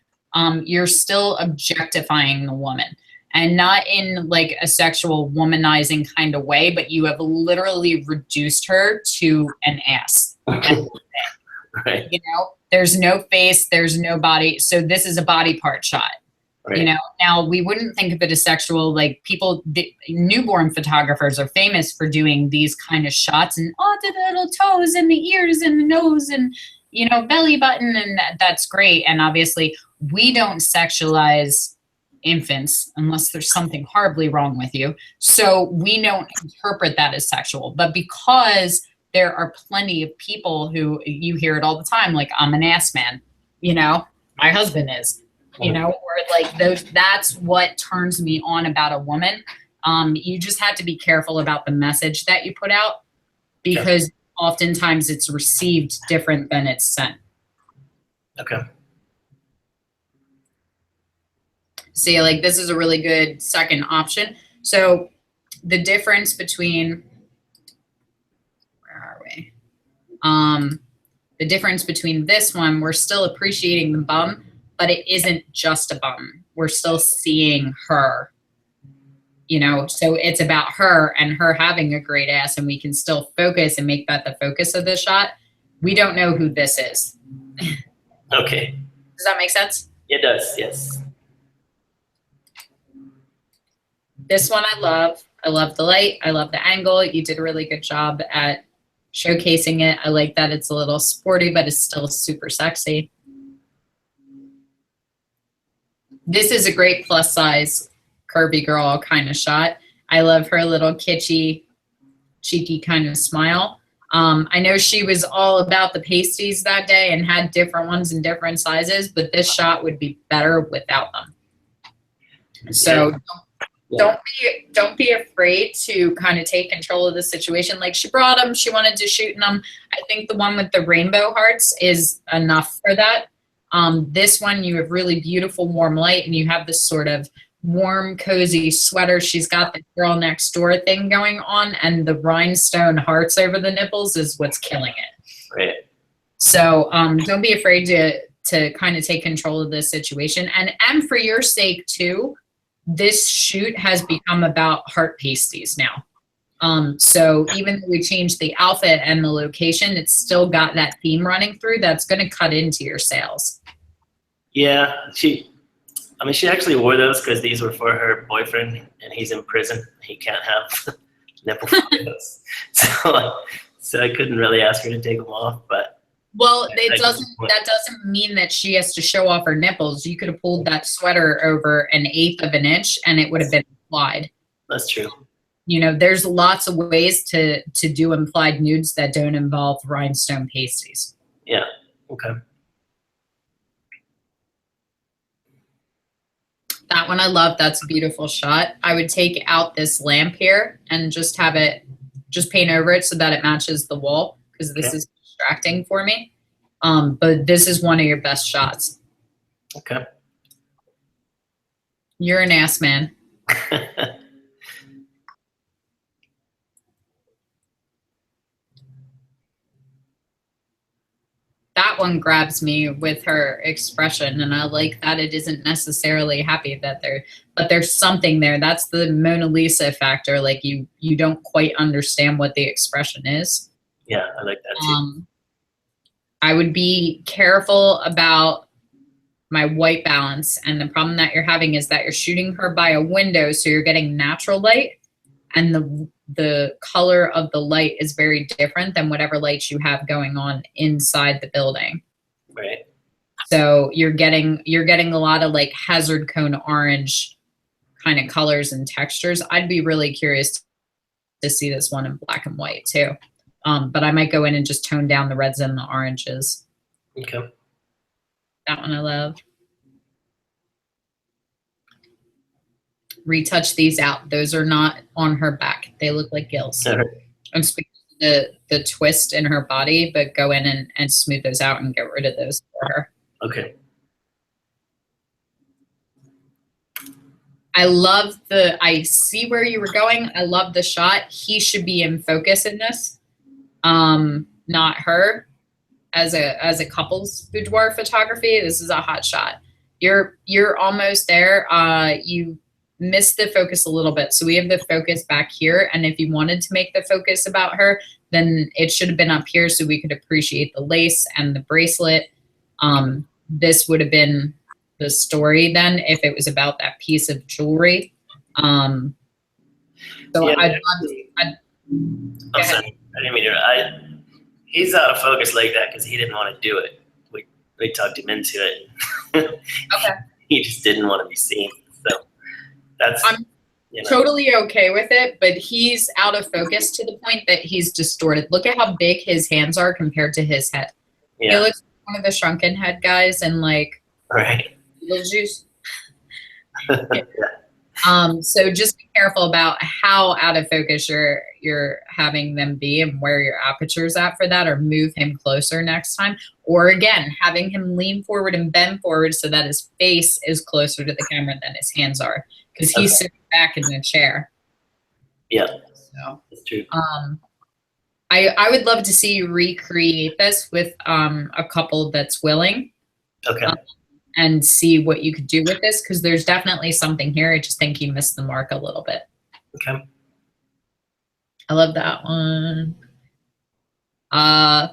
you're still objectifying the woman. And not in like a sexual womanizing kind of way, but you have literally reduced her to an ass. Right. You know, there's no face, there's no body. So this is a body part shot. Right. You know, now we wouldn't think of it as sexual. Like people, newborn photographers are famous for doing these kind of shots and the little toes and the ears and the nose and, you know, belly button. And that's great. And obviously we don't sexualize infants unless there's something horribly wrong with you. So we don't interpret that as sexual. But because there are plenty of people who, you hear it all the time, like, I'm an ass man, you know, my husband is, you know, or like those, that's what turns me on about a woman. You just have to be careful about the message that you put out because oftentimes it's received different than it's sent. Okay. See, like this is a really good second option. So the difference between, where are we? The difference between this one, we're still appreciating the bum, but it isn't just a bum. We're still seeing her, you know, so it's about her and her having a great ass, and we can still focus and make that the focus of the shot. We don't know who this is. Okay. Does that make sense? It does, yes. This one I love. I love the light. I love the angle. You did a really good job at showcasing it. I like that it's a little sporty, but it's still super sexy. This is a great plus size curvy girl kind of shot. I love her little kitschy, cheeky kind of smile. I know she was all about the pasties that day and had different ones in different sizes, but this shot would be better without them. So don't be afraid to kind of take control of the situation. Like, she brought them, she wanted to shoot in them. I think the one with the rainbow hearts is enough for that. This one, you have really beautiful warm light, and you have this sort of warm, cozy sweater. She's got the girl next door thing going on, and the rhinestone hearts over the nipples is what's killing it. Right. So don't be afraid to kind of take control of this situation. And for your sake too, this shoot has become about heart pasties now. So even though we changed the outfit and the location, it's still got that theme running through that's going to cut into your sales. Yeah, she actually wore those because these were for her boyfriend, and he's in prison. He can't have nipple photos. So I couldn't really ask her to take them off, but. Well, that doesn't mean that she has to show off her nipples. You could have pulled that sweater over 1/8 of an inch and it would have been implied. That's true. You know, there's lots of ways to do implied nudes that don't involve rhinestone pasties. Yeah, okay. That one I love. That's a beautiful shot. I would take out this lamp here and just have it, just paint over it so that it matches the wall, because this is distracting for me. But this is one of your best shots. Okay. You're an ass man. That one grabs me with her expression, and I like that it isn't necessarily happy that but there's something there. That's the Mona Lisa factor. Like, you don't quite understand what the expression is. Yeah, I like that too. I would be careful about my white balance, and the problem that you're having is that you're shooting her by a window, so you're getting natural light, and the color of the light is very different than whatever lights you have going on inside the building. Right. So you're getting a lot of like hazard cone orange kind of colors and textures. I'd be really curious to see this one in black and white too. But I might go in and just tone down the reds and the oranges. Okay. That one I love. Retouch these out. Those are not on her back. They look like gills. I'm speaking to the twist in her body, but go in and smooth those out and get rid of those for her. Okay. I see where you were going. I love the shot. He should be in focus in this. Not her. As a couples boudoir photography, this is a hot shot. You're almost there. You missed the focus a little bit. So we have the focus back here. And if you wanted to make the focus about her, then it should have been up here so we could appreciate the lace and the bracelet. This would have been the story then if it was about that piece of jewelry. So yeah, I'm sorry. I didn't mean to. He's out of focus like that because he didn't want to do it. We talked him into it. Okay. He just didn't want to be seen. So that's. I'm totally okay with it, but he's out of focus to the point that he's distorted. Look at how big his hands are compared to his head. Yeah. He looks like one of the shrunken head guys and like right. Little juice. So just be careful about how out of focus you're having them be and where your aperture's at for that, or move him closer next time. Or again, having him lean forward and bend forward so that his face is closer to the camera than his hands are, because he's sitting back in the chair. Yeah, so that's true. I would love to see you recreate this with a couple that's willing. Okay. And see what you could do with this, because there's definitely something here. I just think you missed the mark a little bit. Okay. I love that one. I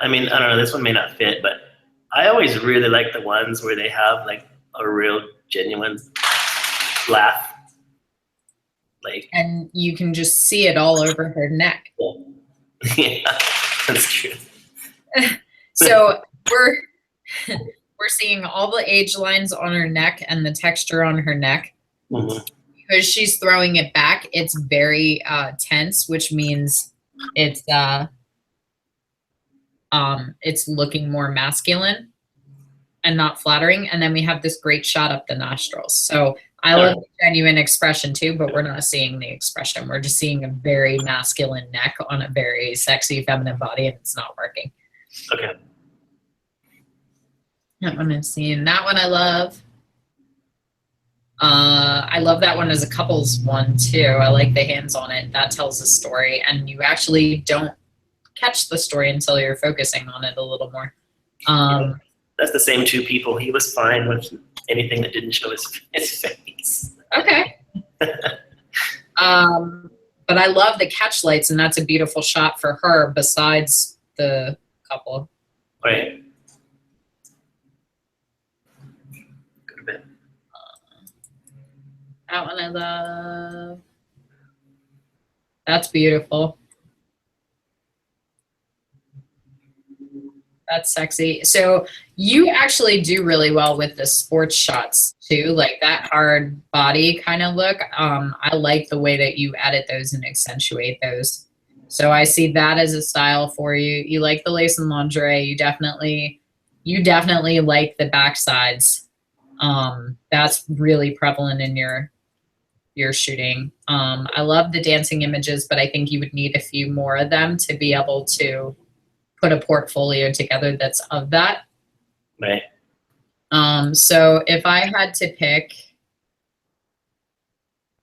mean, I don't know, this one may not fit, but I always really like the ones where they have like a real genuine laugh. Like, and you can just see it all over her neck. yeah, that's true. So we're seeing all the age lines on her neck and the texture on her neck. Mhm. Because she's throwing it back, it's very tense, which means it's looking more masculine and not flattering. And then we have this great shot up the nostrils. So I love the genuine expression too, but we're not seeing the expression. We're just seeing a very masculine neck on a very sexy feminine body, and it's not working. Okay. That one I've seen. That one I love. I love that one as a couples one too. I like the hands on it. That tells a story, and you actually don't catch the story until you're focusing on it a little more. That's the same two people. He was fine with anything that didn't show his face. Okay. But I love the catch lights, and that's a beautiful shot for her besides the couple. Right. Good bit. That one I love. That's beautiful. That's sexy. So you actually do really well with the sports shots too, like that hard body kind of look. I like the way that you edit those and accentuate those. So I see that as a style for you. You like the lace and lingerie. You definitely like the backsides. That's really prevalent in your shooting. I love the dancing images, but I think you would need a few more of them to be able to put a portfolio together that's of that. Right. So if I had to pick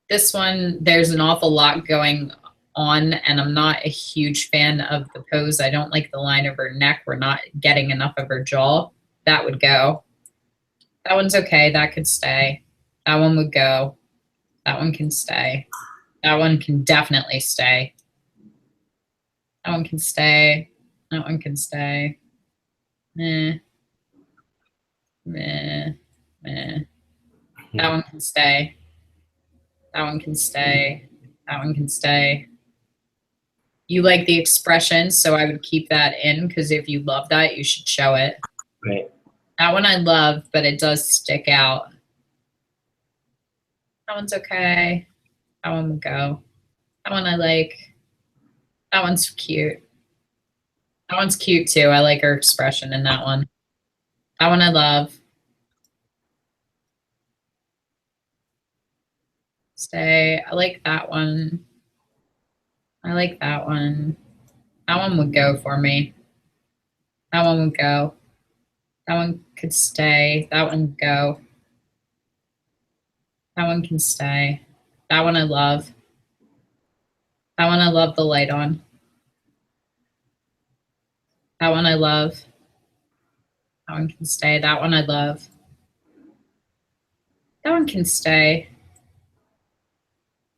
this one, there's an awful lot going on, and I'm not a huge fan of the pose. I don't like the line of her neck. We're not getting enough of her jaw. That would go. That one's okay. That could stay. That one would go. That one can stay. That one can definitely stay. That one can stay. That one can stay. Meh. Meh. Meh. That one can stay. That one can stay. That one can stay. You like the expression, so I would keep that in, because if you love that, you should show it. Right. That one I love, but it does stick out. That one's okay. That one will go. That one I like. That one's cute. That one's cute too. I like her expression in that one. That one I love. Stay. I like that one. I like that one. That one would go for me. That one would go. That one could stay. That one would go. That one can stay. That one I love. That one I love the light on. That one I love. That one can stay. That one I love. That one can stay.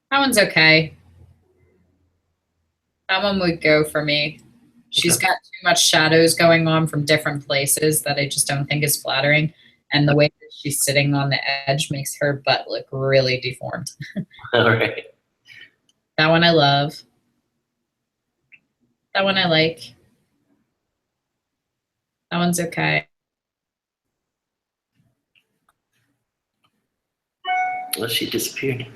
That one's okay. That one would go for me. She's got too much shadows going on from different places that I just don't think is flattering. And the way that she's sitting on the edge makes her butt look really deformed. All right. That one I love. That one I like. That one's okay. Well, she disappeared.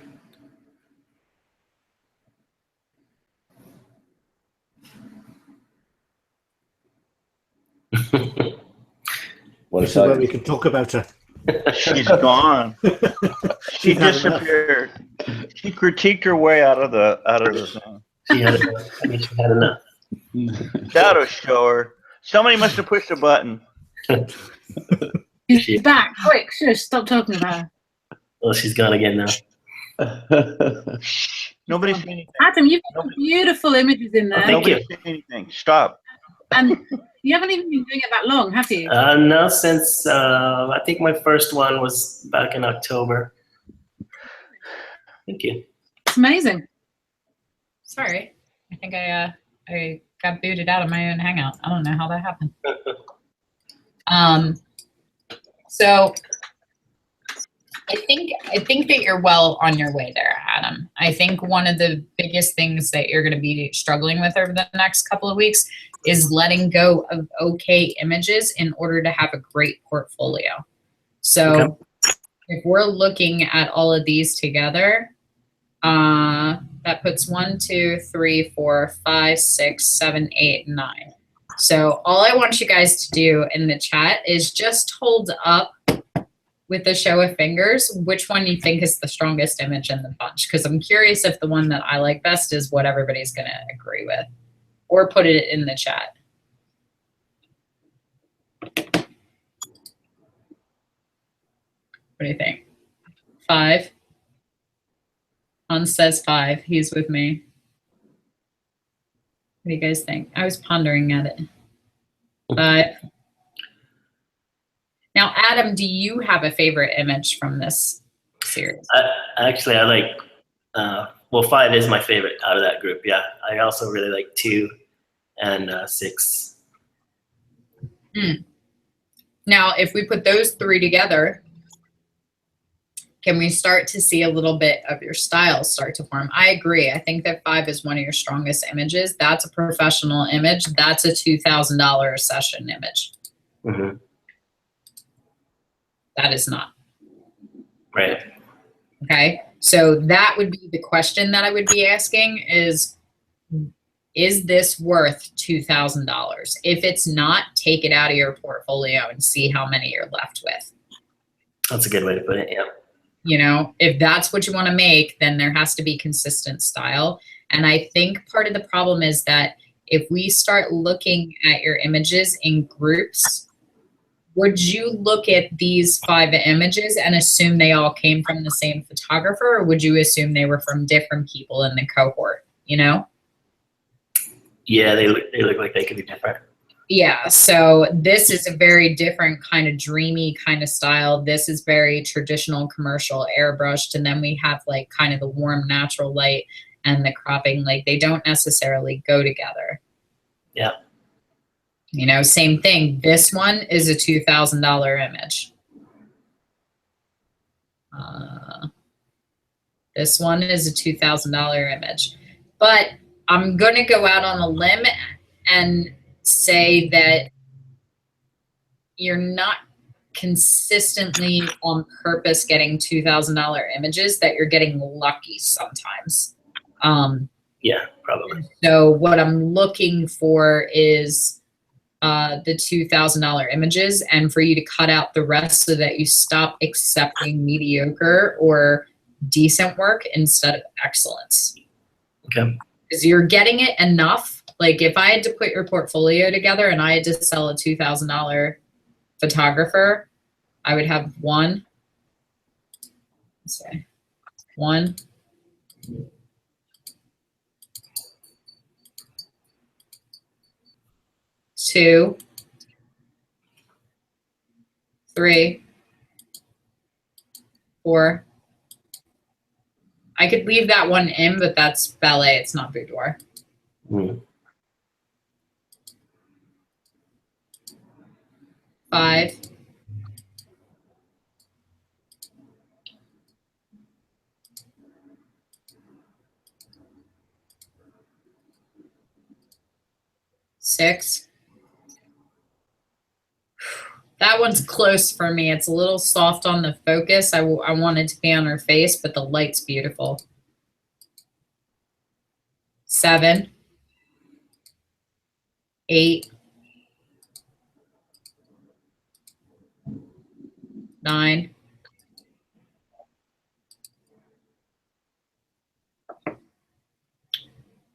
What This is where we can talk about her. She's gone. She disappeared. She critiqued her way out of the thing. She had enough. I mean, she had enough. Shadow shower. Somebody must have pushed a button. She's back. Quick, shush, stop talking about her. Well, she's gone again now. Nobody's saying anything. Adam, you've got some beautiful images in there. Thank you. Nobody's saying anything. Stop. And you haven't even been doing it that long, have you? No, since I think my first one was back in October. Thank you. It's amazing. Sorry, I think I got booted out of my own Hangout. I don't know how that happened. So I think that you're well on your way there, Adam. I think one of the biggest things that you're going to be struggling with over the next couple of weeks is letting go of okay images in order to have a great portfolio. So if we're looking at all of these together, that puts 1, 2, 3, 4, 5, 6, 7, 8, 9. So all I want you guys to do in the chat is just hold up with a show of fingers which one you think is the strongest image in the bunch, because I'm curious if the one that I like best is what everybody's going to agree with, or put it in the chat. What do you think? 5. Hans says 5. He's with me. What do you guys think? I was pondering at it. 5. Now, Adam, do you have a favorite image from this series? Actually, I like, well, 5 is my favorite out of that group, yeah. I also really like 2 and 6. Now, if we put those 3 together, can we start to see a little bit of your style start to form? I agree. I think that 5 is one of your strongest images. That's a professional image. That's a $2,000 a session image. Mm-hmm. That is not. Right. Okay. So that would be the question that I would be asking is this worth $2,000? If it's not, take it out of your portfolio and see how many you're left with. That's a good way to put it, yeah. You know, if that's what you want to make, then there has to be consistent style. And I think part of the problem is that if we start looking at your images in groups, would you look at these 5 images and assume they all came from the same photographer, or would you assume they were from different people in the cohort, you know? Yeah, they look like they could be different. Yeah, so this is a very different kind of dreamy kind of style. This is very traditional commercial airbrushed, and then we have like kind of the warm natural light and the cropping. Like they don't necessarily go together. Yeah. You know, same thing. This one is a $2,000 image. This one is a $2,000 image. But I'm going to go out on a limb and say that you're not consistently on purpose getting $2,000 images, that you're getting lucky sometimes. Yeah, probably. So what I'm looking for is the $2,000 images, and for you to cut out the rest so that you stop accepting mediocre or decent work instead of excellence. Okay. Because you're getting it enough. Like if I had to put your portfolio together and I had to sell a $2,000 photographer, I would have 1. Let's say 1. 2, 3, 4. I could leave that one in, but that's ballet. It's not boudoir. 5. 6. That one's close for me. It's a little soft on the focus. I want it to be on her face, but the light's beautiful. 7, 8, 9.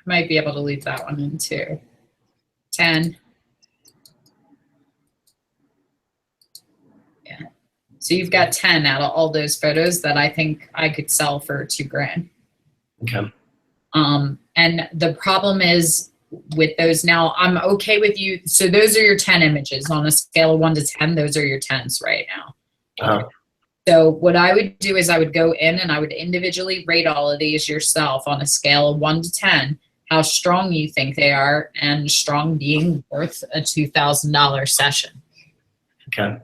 Might be able to leave that one in too. 10. Yeah. So you've got 10 out of all those photos that I think I could sell for $2,000. Okay. And the problem is with those now, I'm okay with you. So those are your 10 images on a scale of 1 to 10. Those are your 10s right now. Uh-huh. So what I would do is I would go in and I would individually rate all of these yourself on a scale of 1 to 10, how strong you think they are, and strong being worth a $2,000 session. Okay.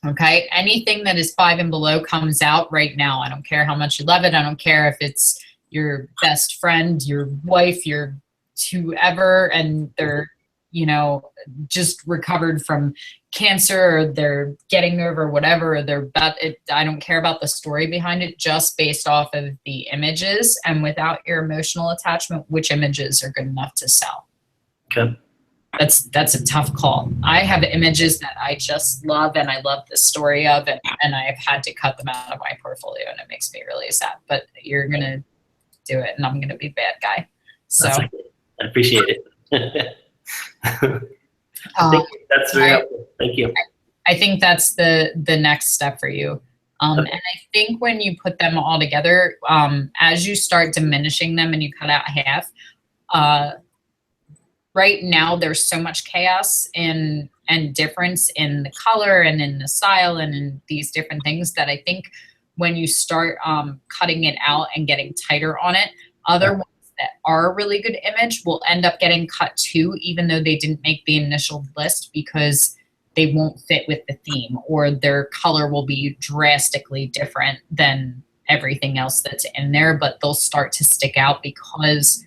Okay. Anything that is 5 and below comes out right now. I don't care how much you love it. I don't care if it's your best friend, your wife, your whoever, and they're, you know, just recovered from cancer, or they're getting over whatever, or they're about it. I don't care about the story behind it, just based off of the images, and without your emotional attachment, which images are good enough to sell. Okay. That's a tough call. I have images that I just love and I love the story of, and I've had to cut them out of my portfolio, and it makes me really sad, but you're going to do it and I'm going to be bad guy. So That's okay. I appreciate it. Thank you. That's very helpful. Thank you. I think that's the next step for you. And I think when you put them all together, as you start diminishing them and you cut out half, right now there's so much chaos and difference in the color and in the style and in these different things that I think when you start cutting it out and getting tighter on it, other ones that are a really good image will end up getting cut too, even though they didn't make the initial list, because they won't fit with the theme, or their color will be drastically different than everything else that's in there, but they'll start to stick out because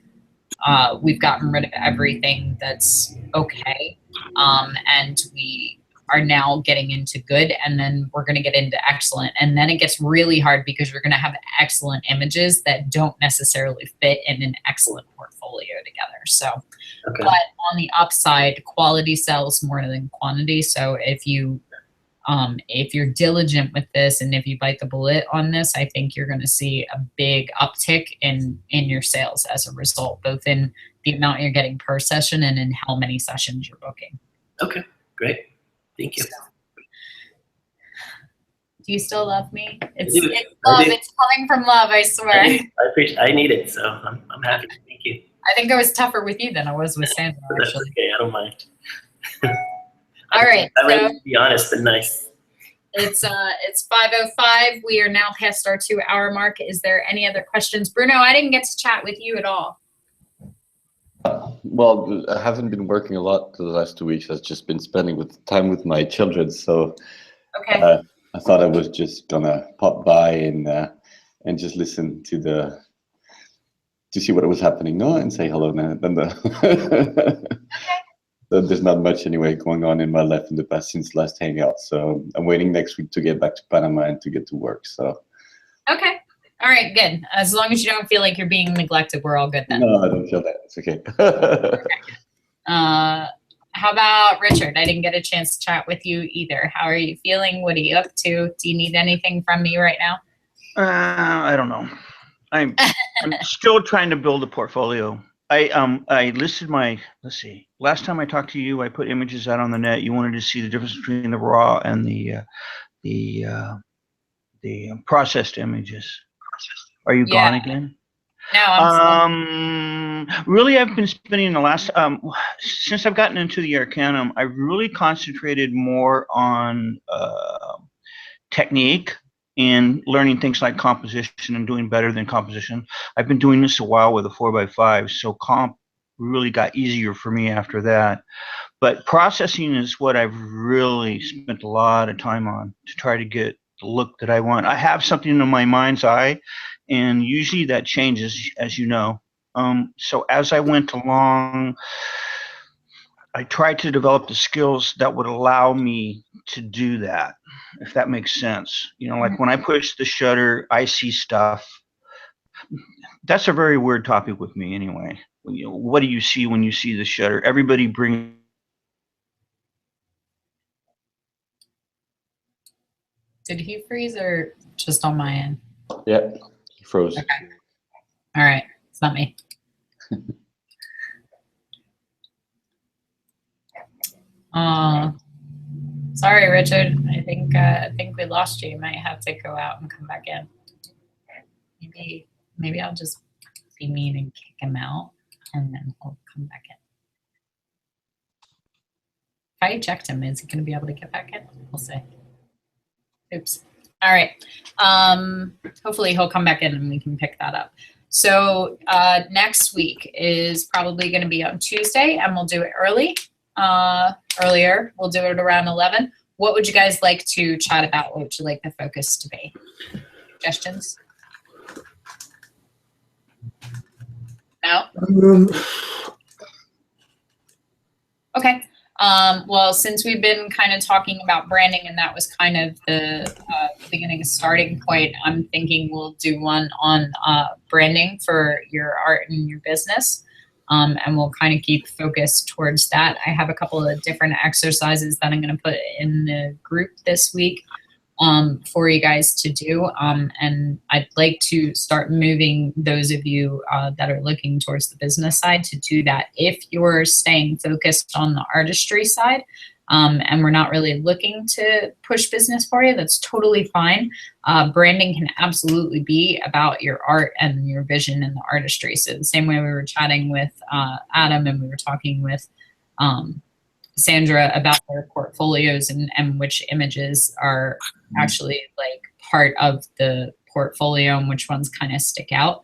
we've gotten rid of everything that's okay. And we are now getting into good, and then we're going to get into excellent. And then it gets really hard because you're going to have excellent images that don't necessarily fit in an excellent portfolio together. So, Okay. but on the upside, quality sells more than quantity. So if you're diligent with this and if you bite the bullet on this, I think you're going to see a big uptick in your sales as a result, both in the amount you're getting per session and in how many sessions you're booking. Okay. Great. Thank you. So, do you still love me? It's do. love. I do. It's coming from love, I swear. I appreciate. I need it, so I'm happy. Thank you. I think I was tougher with you than I was with Sandra, That's actually. okay. I don't mind. All right. I'd rather be honest than nice. It's 5:05. We are now past our 2-hour mark. Is there any other questions? Bruno, I didn't get to chat with you at all. Well, I haven't been working a lot the last 2 weeks. I've just been spending time with my children. So Okay. I thought I was just gonna pop by and just listen to see what was happening, and say hello. There's not much anyway going on in my life in the past since last hangout. So I'm waiting next week to get back to Panama and to get to work. So. Okay. All right, good. As long as you don't feel like you're being neglected, we're all good then. No, I don't feel that. It's okay. Okay. How about Richard? I didn't get a chance to chat with you either. How are you feeling? What are you up to? Do you need anything from me right now? I don't know. I'm still trying to build a portfolio. I listed my, let's see, last time I talked to you, I put images out on the net. You wanted to see the difference between the raw and the processed images. Are you gone again? No, I'm really, I've been spending the last since I've gotten into the Arcanum, I've really concentrated more on technique and learning things like composition and doing better than composition. I've been doing this a while with a 4x5, so comp really got easier for me after that. But processing is what I've really spent a lot of time on to try to get the look that I want. I have something in my mind's eye, and usually that changes, as you know. So as I went along, I tried to develop the skills that would allow me to do that, if that makes sense. You know, like when I push the shutter, I see stuff. That's a very weird topic with me anyway. You know, what do you see when you see the shutter? Everybody brings. Did he freeze or just on my end? Yeah, he froze. Okay. All right. It's not me. Sorry, Richard. I think we lost you. You might have to go out and come back in. Maybe I'll just be mean and kick him out, and then he'll come back in. If I eject him, is he going to be able to get back in? We'll see. Oops. All right. Hopefully he'll come back in and we can pick that up. So next week is probably going to be on Tuesday, and we'll do it earlier. We'll do it around 11. What would you guys like to chat about? What would you like the focus to be? Suggestions? No? Okay. Well, since we've been kind of talking about branding, and that was kind of the beginning starting point, I'm thinking we'll do one on branding for your art and your business. And we'll kind of keep focused towards that. I have a couple of different exercises that I'm going to put in the group this week for you guys to do. And I'd like to start moving those of you that are looking towards the business side to do that. If you're staying focused on the artistry side, and we're not really looking to push business for you, that's totally fine. Branding can absolutely be about your art and your vision and the artistry. So the same way we were chatting with Adam, and we were talking with Sandra about their portfolios and which images are actually like part of the portfolio and which ones kind of stick out.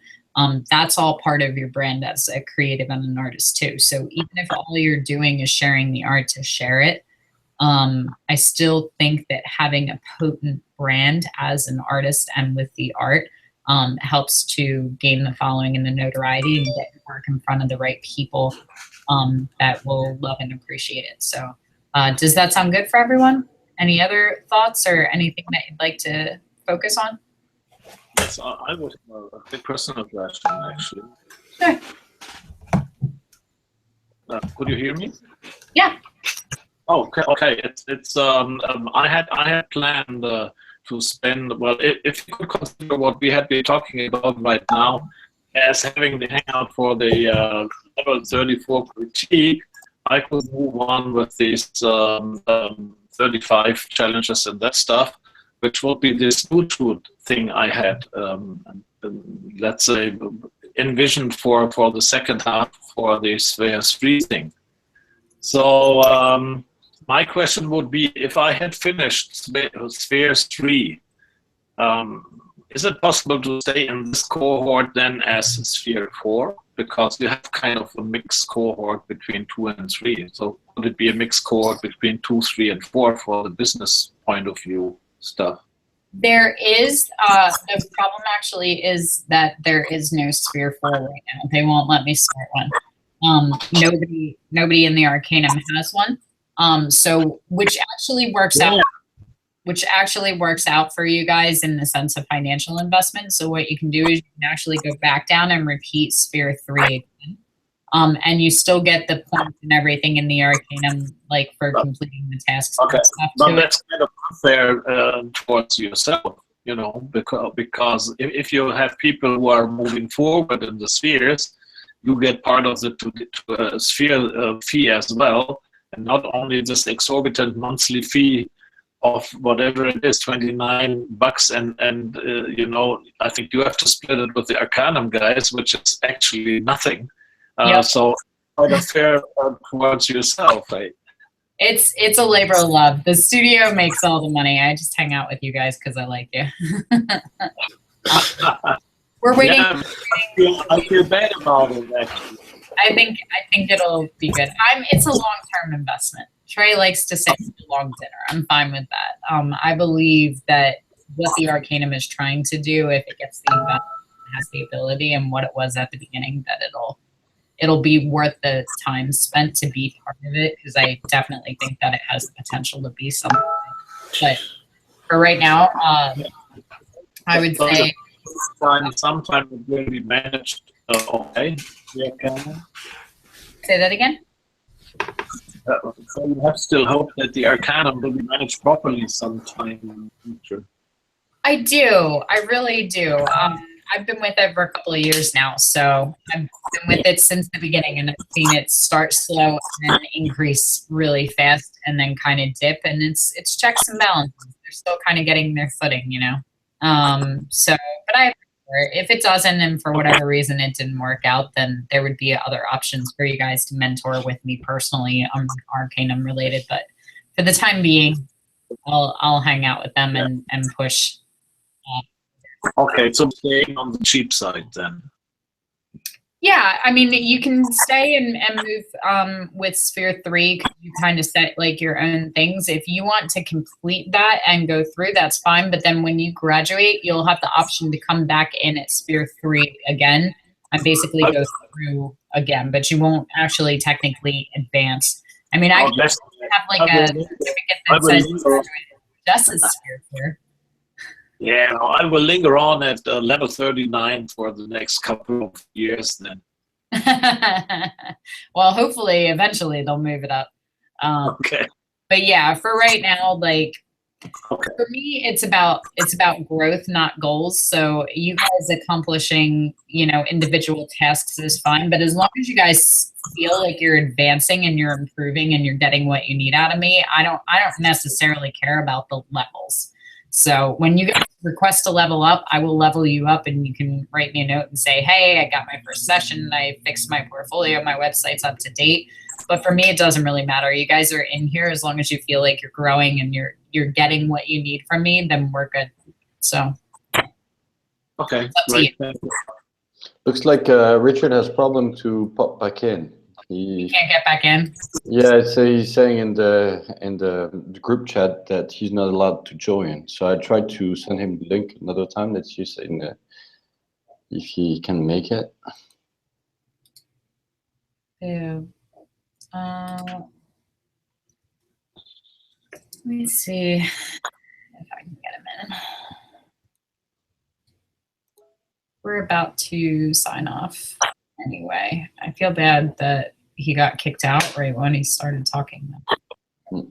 That's all part of your brand as a creative and an artist too. So even if all you're doing is sharing the art to share it, I still think that having a potent brand as an artist and with the art helps to gain the following and the notoriety and get your work in front of the right people that will love and appreciate it. So does that sound good for everyone? Any other thoughts or anything that you'd like to focus on? Yes, I would have a big personal question, actually. Sure. Could you hear me? Yeah. Oh, okay. It's I had planned to spend, well, if you could consider what we had been talking about right now as having the hangout for the level 34 critique, I could move on with these 35 challenges and that stuff, which would be this neutral thing I had, let's say, envisioned for the second half for the Spheres 3 thing. So my question would be, if I had finished Spheres 3, is it possible to stay in this cohort then as Sphere 4? Because you have kind of a mixed cohort between 2 and 3. So could it be a mixed cohort between 2, 3, and 4 for the business point of view stuff? There is, the problem actually is that there is no Sphere 4 right now. They won't let me start one. Nobody in the Arcanum has one. So which actually works out for you guys in the sense of financial investment. So what you can do is you can actually go back down and repeat Sphere 3 again. And you still get the points and everything in the Arcanum, like for completing the tasks. Okay, and stuff but too. that's kind of unfair towards yourself, you know, because if you have people who are moving forward in the spheres, you get part of the sphere fee as well, and not only this exorbitant monthly fee of whatever it is, $29, and you know, I think you have to split it with the Arcanum guys, which is actually nothing. Yep. So quite unfair towards yourself, right? It's a labor of love. The studio makes all the money. I just hang out with you guys because I like you. We're waiting. Yeah, I feel bad about it, actually. I think it'll be good. It's a long-term investment. Trey likes to say it's a long dinner. I'm fine with that. I believe that what the Arcanum is trying to do, if it gets the investment, has the ability, and what it was at the beginning, that it'll be worth the time spent to be part of it, because I definitely think that it has the potential to be something. But for right now, I would say sometime it will be managed okay. Yeah, say that again. So you have still hope that the Arcanum will be managed properly sometime in the future. I do. I really do. I've been with it for a couple of years now, so I've been with it since the beginning, and I've seen it start slow and then increase really fast, and then kind of dip. And it's checks and balances. They're still kind of getting their footing, you know. So, but if it doesn't, and for whatever reason it didn't work out, then there would be other options for you guys to mentor with me personally, Arcanum related. But for the time being, I'll hang out with them and push. Okay, so staying on the cheap side then. Yeah, I mean, you can stay and move with Sphere 3 because you kind of set like your own things. If you want to complete that and go through, that's fine. But then when you graduate, you'll have the option to come back in at Sphere 3 again and basically go through again, but you won't actually technically advance. I mean, I have like a certificate that says just as Sphere 4. Yeah, I will linger on at level 39 for the next couple of years then. Well, hopefully, eventually they'll move it up. Okay. But yeah, for right now, like for me, it's about growth, not goals. So you guys accomplishing, you know, individual tasks is fine. But as long as you guys feel like you're advancing and you're improving and you're getting what you need out of me, I don't necessarily care about the levels. So when you guys request to level up, I will level you up, and you can write me a note and say, hey, I got my first session, I fixed my portfolio, my website's up to date. But for me, it doesn't really matter. You guys are in here as long as you feel like you're growing and you're getting what you need from me, then we're good. So okay, great. Looks like Richard has problem to pop back in. He can't get back in. Yeah, so he's saying in the group chat that he's not allowed to join. So I tried to send him the link another time. Let's see if he can make it. Yeah. Let me see if I can get him in. We're about to sign off anyway. I feel bad that he got kicked out right when he started talking. Let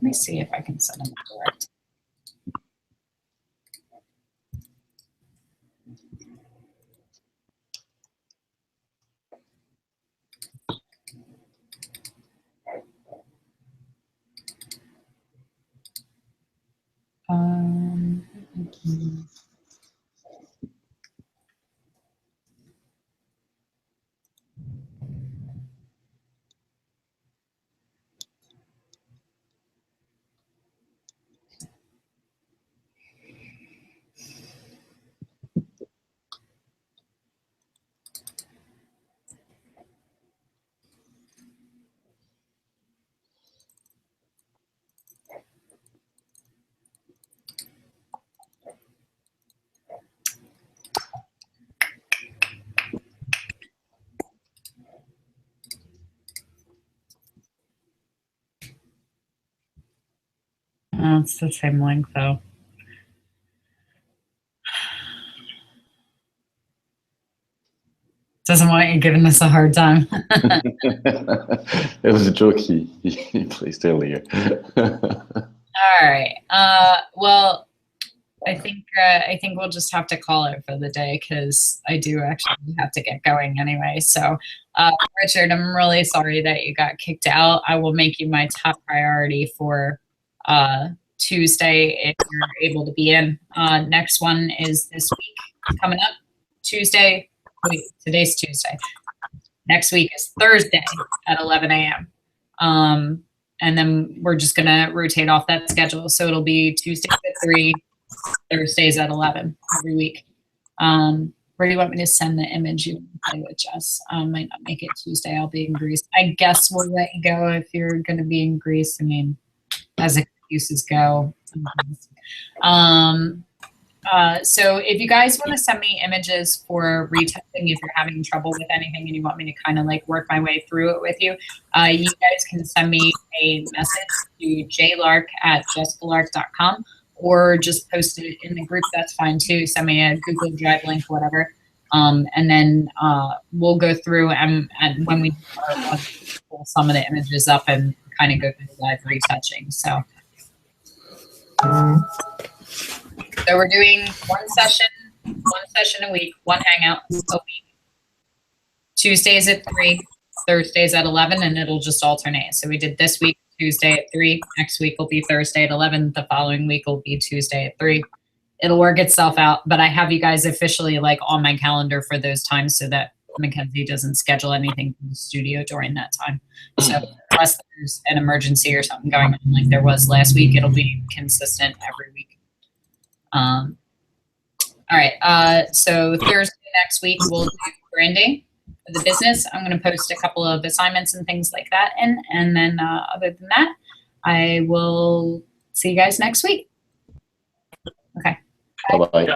me see if I can send him direct. Oh, it's the same link though. Doesn't want you giving us a hard time. It was a joke he placed earlier. All right. Well, I think we'll just have to call it for the day because I do actually have to get going anyway. So, Richard, I'm really sorry that you got kicked out. I will make you my top priority for Tuesday if you're able to be in. Next one is this week coming up. Tuesday. Wait, today's Tuesday. Next week is Thursday at 11 a.m. And then we're just going to rotate off that schedule. So it'll be Tuesdays at 3, Thursdays at 11 every week. Where do you want me to send the image you play with, Jess? Might not make it Tuesday. I'll be in Greece. I guess we'll let you go if you're going to be in Greece. I mean, as excuses go. So if you guys want to send me images for retouching, if you're having trouble with anything and you want me to kind of like work my way through it with you, you guys can send me a message to jlark@jessicalark.com or just post it in the group. That's fine too. Send me a Google Drive link, whatever. And then we'll go through and when we pull some of the images up and kind of go through live retouching. So So we're doing one session a week, one hangout a week. Tuesdays at 3, Thursdays at 11, and it'll just alternate. So we did this week Tuesday at 3. Next week will be Thursday at 11. The following week will be Tuesday at 3. It'll work itself out, but I have you guys officially like on my calendar for those times so that Mackenzie doesn't schedule anything from the studio during that time. So unless there's an emergency or something going on like there was last week, it'll be consistent every week. All right, so Thursday next week we'll do branding for the business. I'm going to post a couple of assignments and things like that in, and then other than that, I will see you guys next week. Okay. Bye-bye.